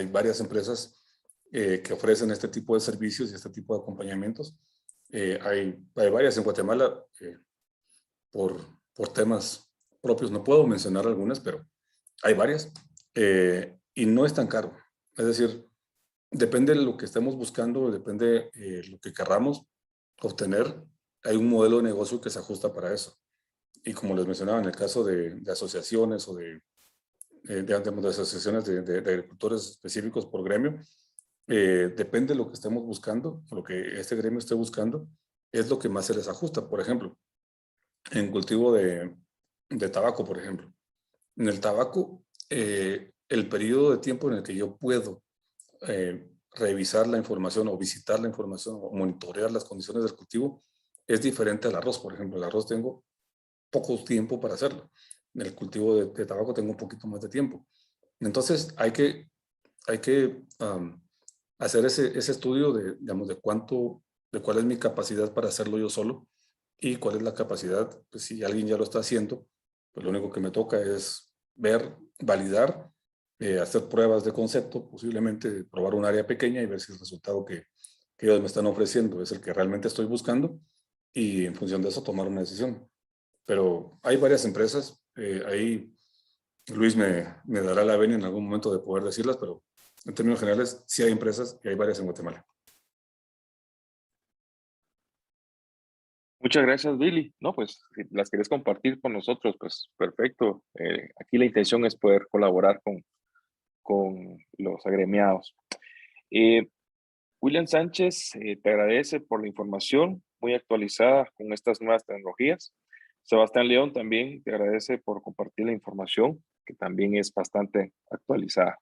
varias empresas que ofrecen este tipo de servicios y este tipo de acompañamientos. Hay varias en Guatemala por temas propios. No puedo mencionar algunas, pero hay varias. Y no es tan caro. Es decir, depende de lo que estemos buscando, depende de lo que querramos obtener. Hay un modelo de negocio que se ajusta para eso. Y como les mencionaba, en el caso de asociaciones o de asociaciones de agricultores específicos por gremio, depende de lo que estemos buscando, lo que este gremio esté buscando, es lo que más se les ajusta. Por ejemplo, en cultivo de tabaco, por ejemplo. En el tabaco, el periodo de tiempo en el que yo puedo revisar la información o visitar la información o monitorear las condiciones del cultivo es diferente al arroz. Por ejemplo, el arroz tengo poco tiempo para hacerlo. En el cultivo de tabaco tengo un poquito más de tiempo. Entonces, hay que hacer ese estudio digamos, de cuál es mi capacidad para hacerlo yo solo y cuál es la capacidad, pues si alguien ya lo está haciendo, pues lo único que me toca es ver, validar, hacer pruebas de concepto, posiblemente probar un área pequeña y ver si el resultado que ellos me están ofreciendo es el que realmente estoy buscando y en función de eso tomar una decisión. Pero hay varias empresas, ahí Luis me dará la venia en algún momento de poder decirlas, pero en términos generales sí hay empresas y hay varias en Guatemala. Muchas gracias, Billy. No, pues si las querés compartir con nosotros, pues perfecto. Aquí la intención es poder colaborar con los agremiados. William Sánchez te agradece por la información muy actualizada con estas nuevas tecnologías. Sebastián León también te agradece por compartir la información, que también es bastante actualizada.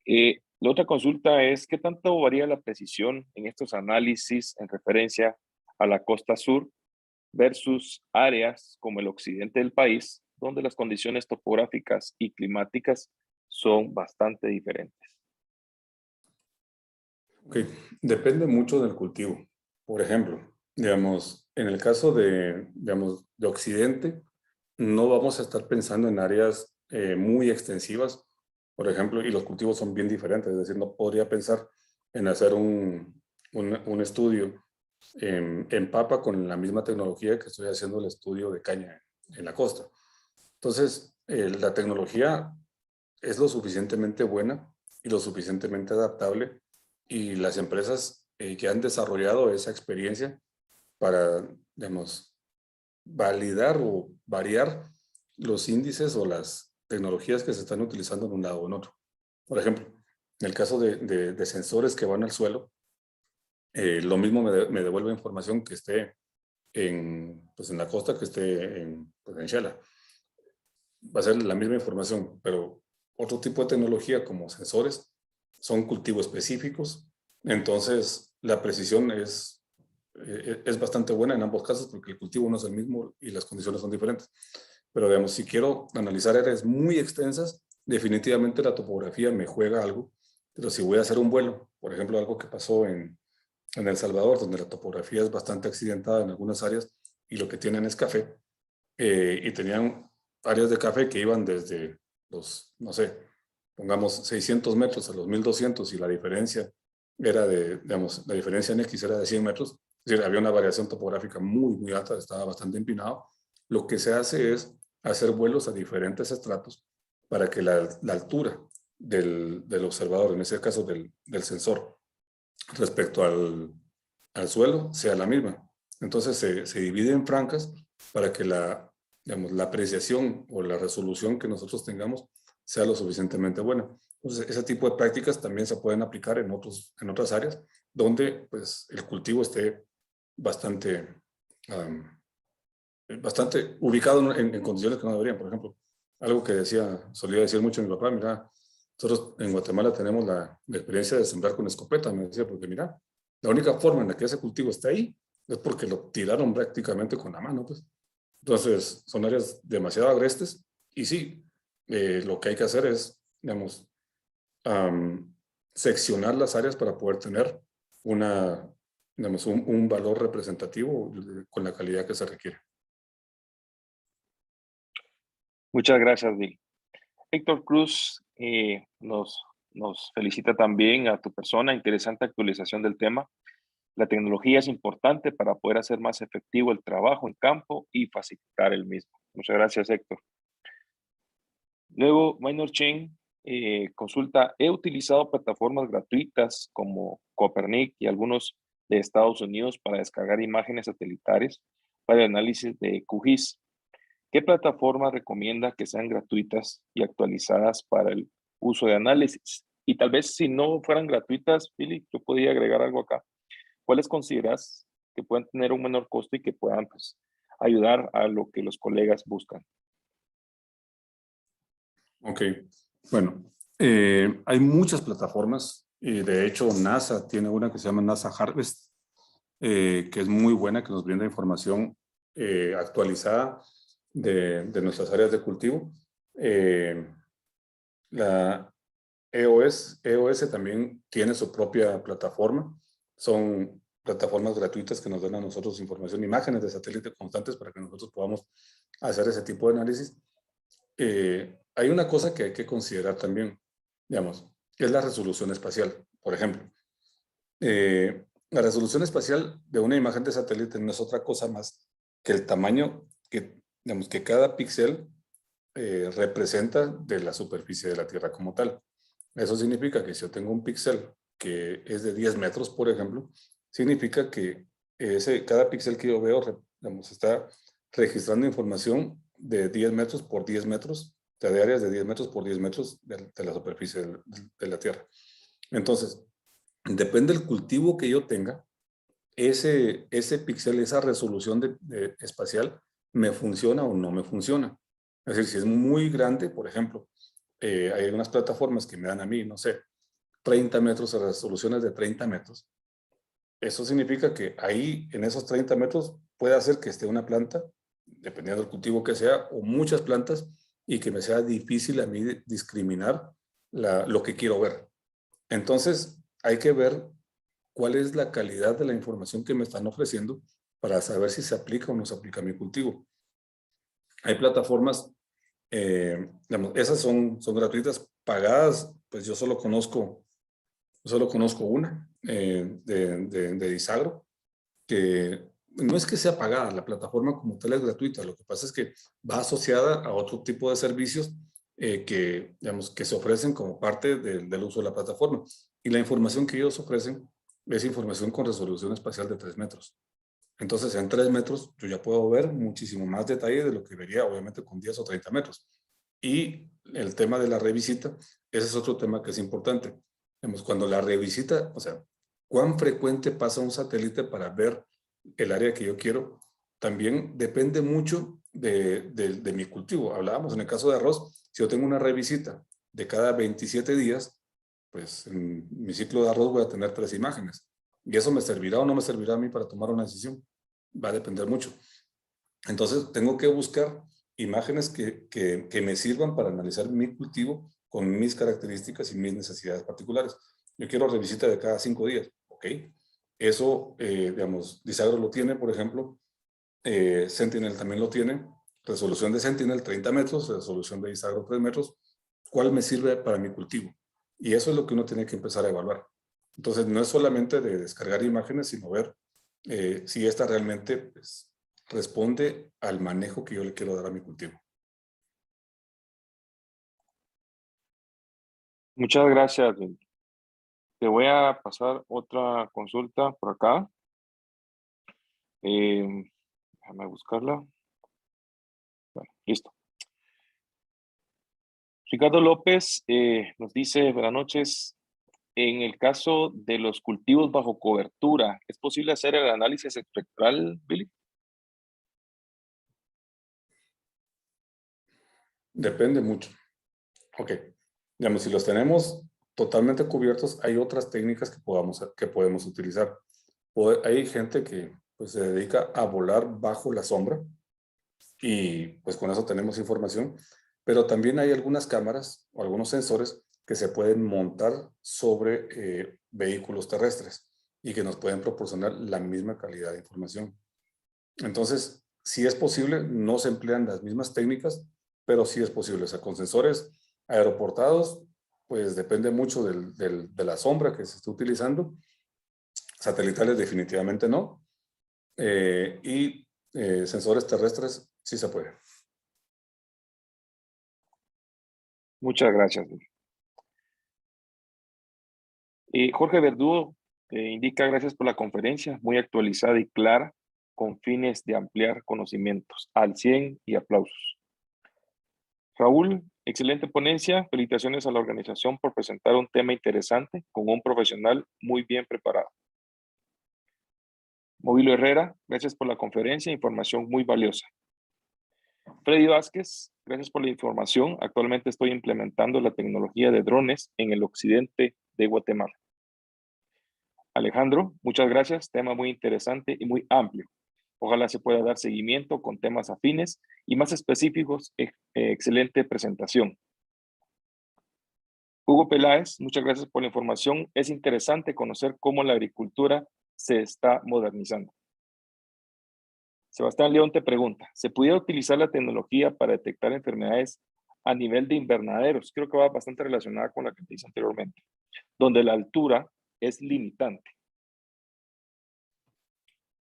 La otra consulta es, ¿qué tanto varía la precisión en estos análisis en referencia a la costa sur versus áreas como el occidente del país, donde las condiciones topográficas y climáticas son bastante diferentes? Okay. Depende mucho del cultivo. Por ejemplo, digamos, en el caso de Occidente, no vamos a estar pensando en áreas muy extensivas, por ejemplo, y los cultivos son bien diferentes. Es decir, no podría pensar en hacer un estudio en papa con la misma tecnología que estoy haciendo el estudio de caña en la costa. Entonces, la tecnología es lo suficientemente buena y lo suficientemente adaptable, y las empresas que han desarrollado esa experiencia para, digamos, validar o variar los índices o las tecnologías que se están utilizando en un lado o en otro. Por ejemplo, en el caso de sensores que van al suelo, lo mismo me devuelve información que esté pues en la costa, que esté pues en Shela. Va a ser la misma información, pero otro tipo de tecnología como sensores son cultivos específicos. Entonces, la precisión es bastante buena en ambos casos porque el cultivo no es el mismo y las condiciones son diferentes. Pero digamos, si quiero analizar áreas muy extensas, definitivamente la topografía me juega algo. Pero si voy a hacer un vuelo, por ejemplo, algo que pasó en El Salvador, donde la topografía es bastante accidentada en algunas áreas y lo que tienen es café, y tenían áreas de café que iban desde los, no sé, pongamos 600 metros a los 1200, y la diferencia era digamos, la diferencia en X era de 100 metros, es decir, había una variación topográfica muy, muy alta, estaba bastante empinado. Lo que se hace es hacer vuelos a diferentes estratos para que la altura del observador, en ese caso del sensor, respecto al suelo, sea la misma. Entonces se divide en franjas para que digamos, la apreciación o la resolución que nosotros tengamos sea lo suficientemente buena. Entonces, ese tipo de prácticas también se pueden aplicar en otras áreas donde pues, el cultivo esté bastante ubicado en condiciones que no deberían. Por ejemplo, algo que solía decir mucho mi papá: mira, nosotros en Guatemala tenemos la experiencia de sembrar con escopeta, me decía, porque mira, la única forma en la que ese cultivo está ahí es porque lo tiraron prácticamente con la mano, pues. Entonces, son áreas demasiado agrestes, y sí, lo que hay que hacer es, digamos, seccionar las áreas para poder tener digamos, un valor representativo con la calidad que se requiere. Muchas gracias, Bill. Héctor Cruz nos felicita también a tu persona. Interesante actualización del tema. La tecnología es importante para poder hacer más efectivo el trabajo en campo y facilitar el mismo. Muchas gracias, Héctor. Luego, Minor Chen consulta: he utilizado plataformas gratuitas como Copernic y algunos de Estados Unidos para descargar imágenes satelitales para el análisis de QGIS. ¿Qué plataformas recomienda que sean gratuitas y actualizadas para el uso de análisis? Y tal vez si no fueran gratuitas, Billy, yo podría agregar algo acá. ¿Cuáles consideras que pueden tener un menor costo y que puedan pues, ayudar a lo que los colegas buscan? Ok, bueno, hay muchas plataformas, y de hecho NASA tiene una que se llama NASA Harvest, que es muy buena, que nos brinda información actualizada de nuestras áreas de cultivo. La EOS también tiene su propia plataforma. Son plataformas gratuitas que nos dan a nosotros información, imágenes de satélite constantes para que nosotros podamos hacer ese tipo de análisis. Hay una cosa que hay que considerar también, digamos, que es la resolución espacial. Por ejemplo, la resolución espacial de una imagen de satélite no es otra cosa más que el tamaño digamos, que cada píxel representa de la superficie de la Tierra como tal. Eso significa que si yo tengo un píxel que es de 10 metros, por ejemplo, significa que cada píxel que yo veo, digamos, está registrando información de 10 metros por 10 metros, o sea, de áreas de 10 metros por 10 metros de la superficie de la Tierra. Entonces, depende del cultivo que yo tenga, ese píxel, esa resolución espacial, me funciona o no me funciona. Es decir, si es muy grande, por ejemplo, hay unas plataformas que me dan a mí, no sé, 30 metros, a resoluciones de 30 metros. Eso significa que ahí, en esos 30 metros, puede hacer que esté una planta, dependiendo del cultivo que sea, o muchas plantas, y que me sea difícil a mí discriminar lo que quiero ver. Entonces, hay que ver cuál es la calidad de la información que me están ofreciendo para saber si se aplica o no se aplica a mi cultivo. Hay plataformas, digamos, esas son gratuitas. Pagadas, pues yo solo conozco una de Disagro, que no es que sea pagada, la plataforma como tal es gratuita. Lo que pasa es que va asociada a otro tipo de servicios digamos, que se ofrecen como parte del uso de la plataforma. Y la información que ellos ofrecen es información con resolución espacial de 3 metros. Entonces, en 3 metros yo ya puedo ver muchísimo más detalle de lo que vería, obviamente, con 10 o 30 metros. Y el tema de la revisita, ese es otro tema que es importante. Digamos, cuando la revisita, o sea, cuán frecuente pasa un satélite para ver el área que yo quiero, también depende mucho de mi cultivo. Hablábamos en el caso de arroz, si yo tengo una revisita de cada 27 días, pues en mi ciclo de arroz voy a tener 3 imágenes. ¿Y eso me servirá o no me servirá a mí para tomar una decisión? Va a depender mucho. Entonces, tengo que buscar imágenes que me sirvan para analizar mi cultivo con mis características y mis necesidades particulares. Yo quiero revisita de cada 5 días. Ok. Eso, digamos, Disagro lo tiene, por ejemplo. Sentinel también lo tiene. Resolución de Sentinel 30 metros, resolución de Disagro 3 metros. ¿Cuál me sirve para mi cultivo? Y eso es lo que uno tiene que empezar a evaluar. Entonces, no es solamente de descargar imágenes, sino ver si esta realmente pues, responde al manejo que yo le quiero dar a mi cultivo. Muchas gracias. Te voy a pasar otra consulta por acá. Déjame buscarla. Bueno, listo. Ricardo López nos dice, buenas noches. En el caso de los cultivos bajo cobertura, ¿es posible hacer el análisis espectral, Billy? Depende mucho. Ok. Digamos, si los tenemos totalmente cubiertos, hay otras técnicas que podemos utilizar. Hay gente que pues, se dedica a volar bajo la sombra y pues con eso tenemos información, pero también hay algunas cámaras o algunos sensores que se pueden montar sobre vehículos terrestres y que nos pueden proporcionar la misma calidad de información. Entonces, si es posible, no se emplean las mismas técnicas, pero sí es posible. O sea, con sensores aeroportados, pues depende mucho de la sombra que se esté utilizando. Satelitales definitivamente no. Sensores terrestres sí se puede. Muchas gracias. Jorge Verdugo indica gracias por la conferencia, muy actualizada y clara, con fines de ampliar conocimientos. Al 100 y aplausos. Raúl, excelente ponencia. Felicitaciones a la organización por presentar un tema interesante con un profesional muy bien preparado. Movilo Herrera, gracias por la conferencia, información muy valiosa. Freddy Vázquez, gracias por la información. Actualmente estoy implementando la tecnología de drones en el occidente de Guatemala. Alejandro, muchas gracias. Tema muy interesante y muy amplio. Ojalá se pueda dar seguimiento con temas afines y más específicos. Excelente presentación. Hugo Peláez, muchas gracias por la información. Es interesante conocer cómo la agricultura se está modernizando. Sebastián León te pregunta, ¿se pudiera utilizar la tecnología para detectar enfermedades a nivel de invernaderos? Creo que va bastante relacionada con la que te hice anteriormente, donde la altura es limitante.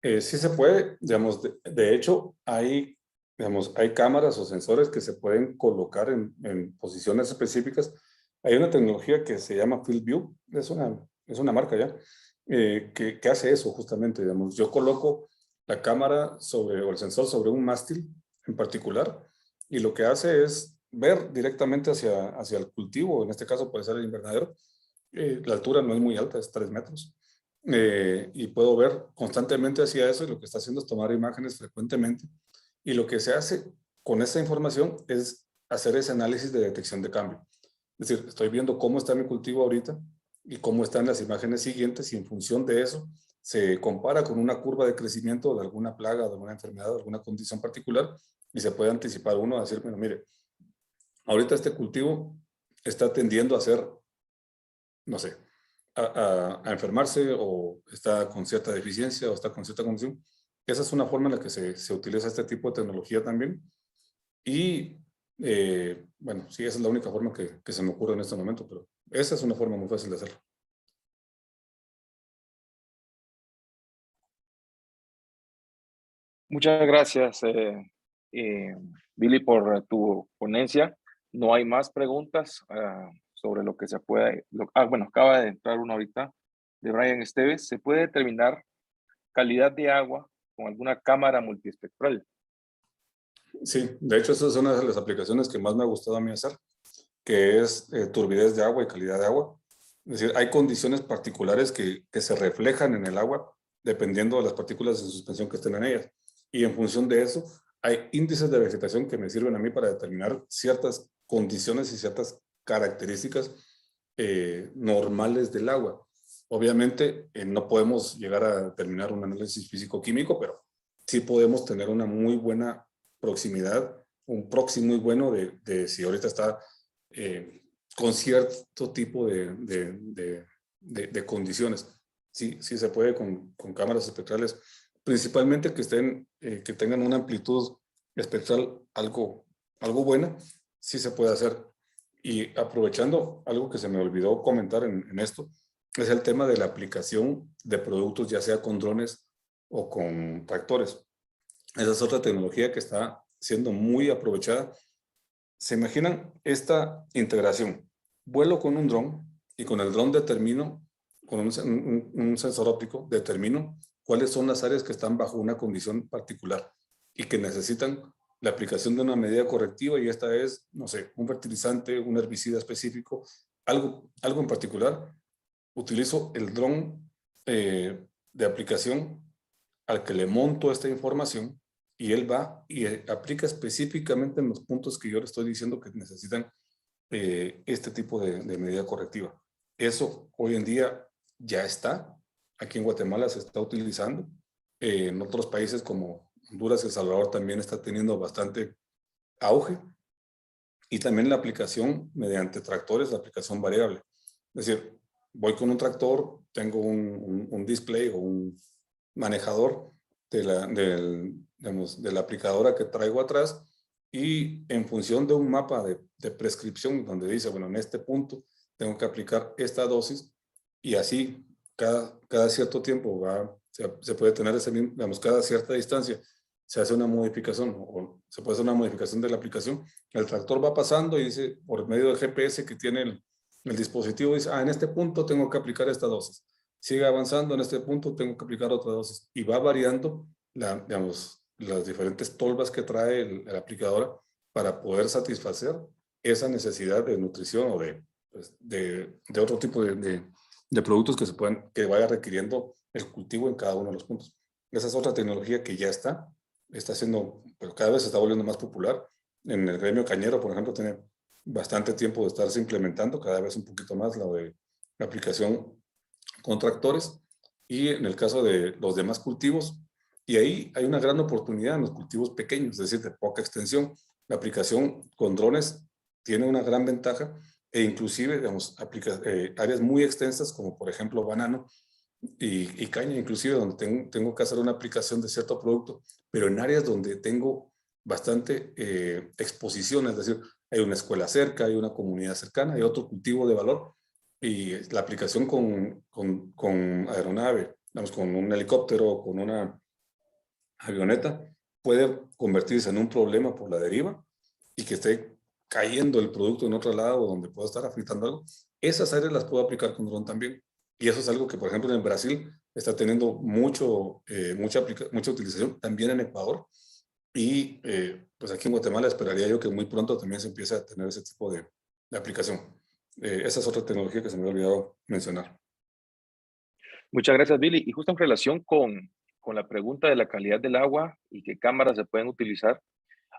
Sí se puede, digamos, de hecho, hay cámaras o sensores que se pueden colocar en posiciones específicas. Hay una tecnología que se llama Field View, es una marca ya, que hace eso justamente, digamos. Yo coloco la cámara o el sensor sobre un mástil en particular y lo que hace es ver directamente hacia el cultivo, en este caso puede ser el invernadero. La altura no es muy alta, es 3 metros. Y puedo ver constantemente hacia eso y lo que está haciendo es tomar imágenes frecuentemente. Y lo que se hace con esa información es hacer ese análisis de detección de cambio. Es decir, estoy viendo cómo está mi cultivo ahorita y cómo están las imágenes siguientes y en función de eso se compara con una curva de crecimiento de alguna plaga, de alguna enfermedad, de alguna condición particular y se puede anticipar uno a decir, bueno, mire, ahorita este cultivo está tendiendo a ser, no sé, a enfermarse o está con cierta deficiencia o está con cierta condición. Esa es una forma en la que se utiliza este tipo de tecnología también. Y bueno, sí, esa es la única forma que se me ocurre en este momento, pero esa es una forma muy fácil de hacerlo. Muchas gracias, Billy, por tu ponencia. no hay más preguntas sobre lo que se puede... bueno, acaba de entrar una ahorita de Brian Esteves. ¿Se puede determinar calidad de agua con alguna cámara multiespectral? Sí, de hecho, esa es una de las aplicaciones que más me ha gustado a mí hacer, que es turbidez de agua y calidad de agua. Es decir, hay condiciones particulares que se reflejan en el agua dependiendo de las partículas de suspensión que estén en ellas. Y en función de eso, hay índices de vegetación que me sirven a mí para determinar ciertas condiciones y ciertas características normales del agua. Obviamente, no podemos llegar a determinar un análisis físico-químico, pero sí podemos tener una muy buena proximidad, un proxy muy bueno de si ahorita está con cierto tipo de condiciones. Sí, sí se puede con cámaras espectrales, principalmente que tengan una amplitud espectral algo buena, sí se puede hacer. Y aprovechando algo que se me olvidó comentar en esto, es el tema de la aplicación de productos, ya sea con drones o con tractores. Esa es otra tecnología que está siendo muy aprovechada. ¿Se imaginan esta integración? Vuelo con un dron y con el dron determino, con un sensor óptico, determino cuáles son las áreas que están bajo una condición particular y que necesitan la aplicación de una medida correctiva, y esta es, no sé, un fertilizante, un herbicida específico, algo en particular. Utilizo el dron de aplicación al que le monto esta información y él va y aplica específicamente en los puntos que yo le estoy diciendo que necesitan este tipo de medida correctiva. Eso hoy en día ya está. Aquí en Guatemala se está utilizando. En otros países como Honduras y El Salvador también está teniendo bastante auge. Y también la aplicación mediante tractores, la aplicación variable. Es decir, voy con un tractor, tengo un display o un manejador de la aplicadora que traigo atrás, y en función de un mapa de prescripción donde dice, bueno, en este punto tengo que aplicar esta dosis, y así cada cierto tiempo se puede tener cada cierta distancia se hace una modificación, o se puede hacer una modificación de la aplicación. El tractor va pasando y dice, por medio del GPS que tiene el dispositivo, dice, en este punto tengo que aplicar esta dosis. Sigue avanzando, en este punto tengo que aplicar otra dosis. Y va variando, las diferentes tolvas que trae el aplicador para poder satisfacer esa necesidad de nutrición o de otro tipo de productos que vaya requiriendo el cultivo en cada uno de los puntos. Esa es otra tecnología que ya está haciendo, pero cada vez se está volviendo más popular. En el gremio cañero, por ejemplo, tiene bastante tiempo de estarse implementando, cada vez un poquito más la de la aplicación con tractores, y en el caso de los demás cultivos, y ahí hay una gran oportunidad en los cultivos pequeños, es decir, de poca extensión. La aplicación con drones tiene una gran ventaja, e inclusive, digamos, aplica áreas muy extensas, como por ejemplo banano, y caña, inclusive, donde tengo que hacer una aplicación de cierto producto, pero en áreas donde tengo bastante exposición, es decir, hay una escuela cerca, hay una comunidad cercana, hay otro cultivo de valor, y la aplicación con aeronave, digamos, con un helicóptero o con una avioneta, puede convertirse en un problema por la deriva y que esté cayendo el producto en otro lado donde pueda estar afectando algo. Esas áreas las puedo aplicar con dron también. Y eso es algo que, por ejemplo, en Brasil está teniendo mucha utilización, también en Ecuador. Y pues aquí en Guatemala esperaría yo que muy pronto también se empiece a tener ese tipo de aplicación. Esa es otra tecnología que se me había olvidado mencionar. Muchas gracias, Billy. Y justo en relación con la pregunta de la calidad del agua y qué cámaras se pueden utilizar,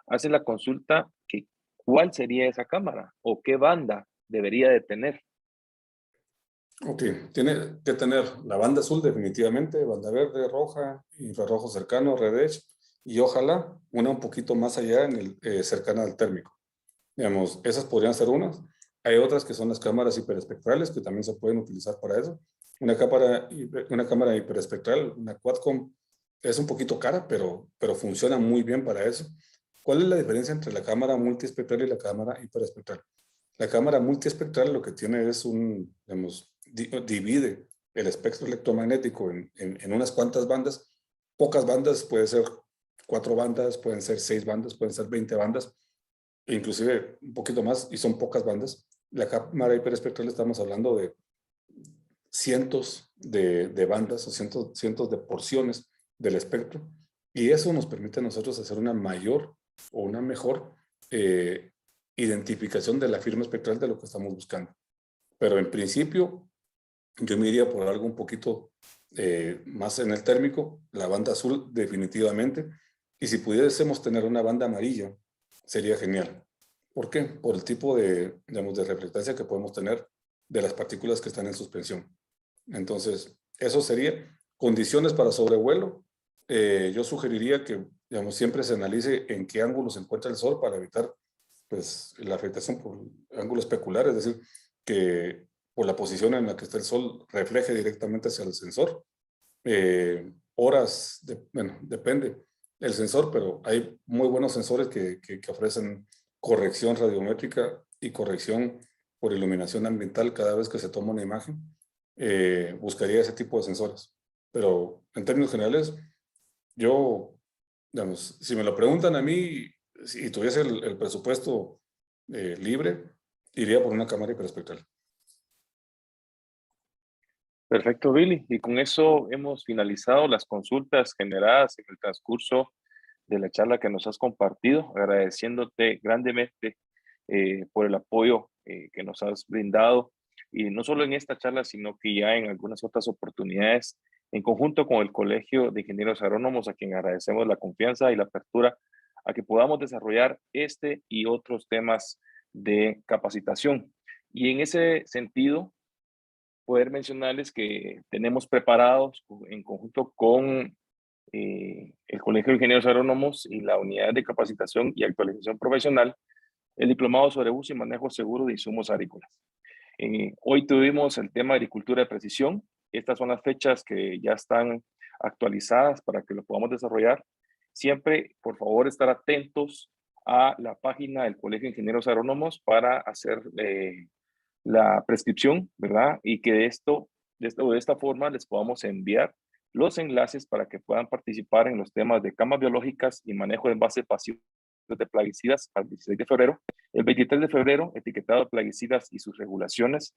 hace la consulta que cuál sería esa cámara o qué banda debería de tener. Ok, tiene que tener la banda azul definitivamente, banda verde, roja, infrarrojo cercano, red edge, y ojalá una un poquito más allá cercana al térmico. Digamos, esas podrían ser unas. Hay otras que son las cámaras hiperespectrales que también se pueden utilizar para eso. Una cámara hiperespectral, una Quadcom, es un poquito cara, pero funciona muy bien para eso. ¿Cuál es la diferencia entre la cámara multiespectral y la cámara hiperespectral? La cámara multiespectral lo que tiene es divide el espectro electromagnético en unas cuantas bandas. Pocas bandas, puede ser 4 bandas, pueden ser 6 bandas, pueden ser 20 bandas. inclusive un poquito más, y son pocas bandas. La cámara hiperespectral estamos hablando de cientos de bandas o cientos de porciones del espectro, y eso nos permite a nosotros hacer una mayor o una mejor identificación de la firma espectral de lo que estamos buscando. Pero en principio, yo me iría por algo un poquito más en el térmico, la banda azul definitivamente, y si pudiésemos tener una banda amarilla, sería genial. ¿Por qué? Por el tipo de, digamos, de reflectancia que podemos tener de las partículas que están en suspensión. Entonces, eso sería condiciones para sobrevuelo. Yo sugeriría que, digamos, siempre se analice en qué ángulo se encuentra el sol para evitar, pues, la afectación por ángulo especular, es decir, que por la posición en la que está el sol refleje directamente hacia el sensor. Horas, bueno, depende el sensor, pero hay muy buenos sensores que ofrecen corrección radiométrica y corrección por iluminación ambiental cada vez que se toma una imagen. Buscaría ese tipo de sensores. Pero en términos generales, yo, digamos, si me lo preguntan a mí, si tuviese el presupuesto libre, iría por una cámara hiperespectral. Perfecto, Billy. Y con eso hemos finalizado las consultas generadas en el transcurso de la charla que nos has compartido, agradeciéndote grandemente por el apoyo que nos has brindado, y no solo en esta charla, sino que ya en algunas otras oportunidades, en conjunto con el Colegio de Ingenieros Agrónomos, a quien agradecemos la confianza y la apertura a que podamos desarrollar este y otros temas de capacitación. Y en ese sentido, poder mencionarles que tenemos preparados en conjunto con el Colegio de Ingenieros Agrónomos y la Unidad de Capacitación y Actualización Profesional, el Diplomado sobre Uso y Manejo Seguro de Insumos Agrícolas. Hoy tuvimos el tema de agricultura de precisión. Estas son las fechas que ya están actualizadas para que lo podamos desarrollar. Siempre, por favor, estar atentos a la página del Colegio de Ingenieros Agrónomos para hacer la prescripción, ¿verdad? Y que de esta forma les podamos enviar los enlaces para que puedan participar en los temas de camas biológicas y manejo de envases pasivos de plaguicidas al 16 de febrero. El 23 de febrero, etiquetado de plaguicidas y sus regulaciones.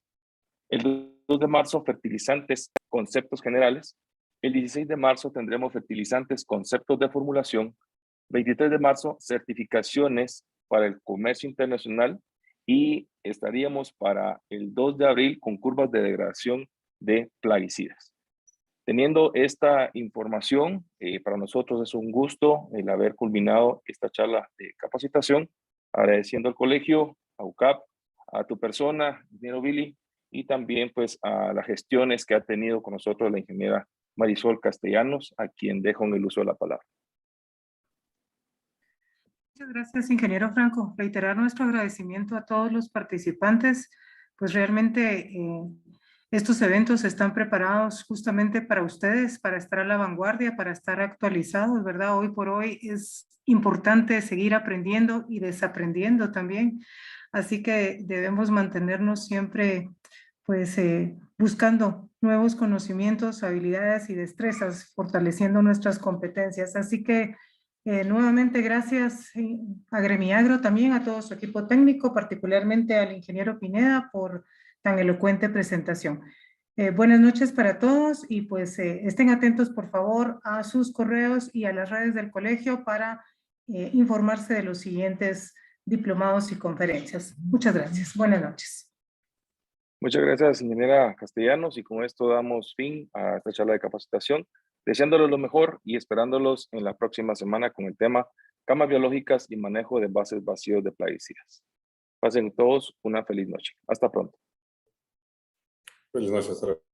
El 2 de marzo, fertilizantes, conceptos generales. El 16 de marzo tendremos fertilizantes, conceptos de formulación. 23 de marzo, certificaciones para el comercio internacional. Y estaríamos para el 2 de abril con curvas de degradación de plaguicidas. Teniendo esta información, para nosotros es un gusto el haber culminado esta charla de capacitación, agradeciendo al colegio, a UCAP, a tu persona, ingeniero Billy, y también pues a las gestiones que ha tenido con nosotros la ingeniera Marisol Castellanos, a quien dejo en el uso de la palabra. Muchas gracias, ingeniero Franco. Reiterar nuestro agradecimiento a todos los participantes, pues realmente estos eventos están preparados justamente para ustedes, para estar a la vanguardia, para estar actualizados, ¿verdad? Hoy por hoy es importante seguir aprendiendo y desaprendiendo también, así que debemos mantenernos siempre, pues, buscando nuevos conocimientos, habilidades y destrezas, fortaleciendo nuestras competencias. Así que nuevamente gracias a Gremiagro, también a todo su equipo técnico, particularmente al ingeniero Pineda por tan elocuente presentación. Buenas noches para todos y pues estén atentos por favor a sus correos y a las redes del colegio para informarse de los siguientes diplomados y conferencias. Muchas gracias. Buenas noches. Muchas gracias, ingeniera Castellanos, y con esto damos fin a esta charla de capacitación, deseándoles lo mejor y esperándolos en la próxima semana con el tema camas biológicas y manejo de envases vacíos de plaguicidas. Pasen todos una feliz noche. Hasta pronto. Feliz noche, hasta luego.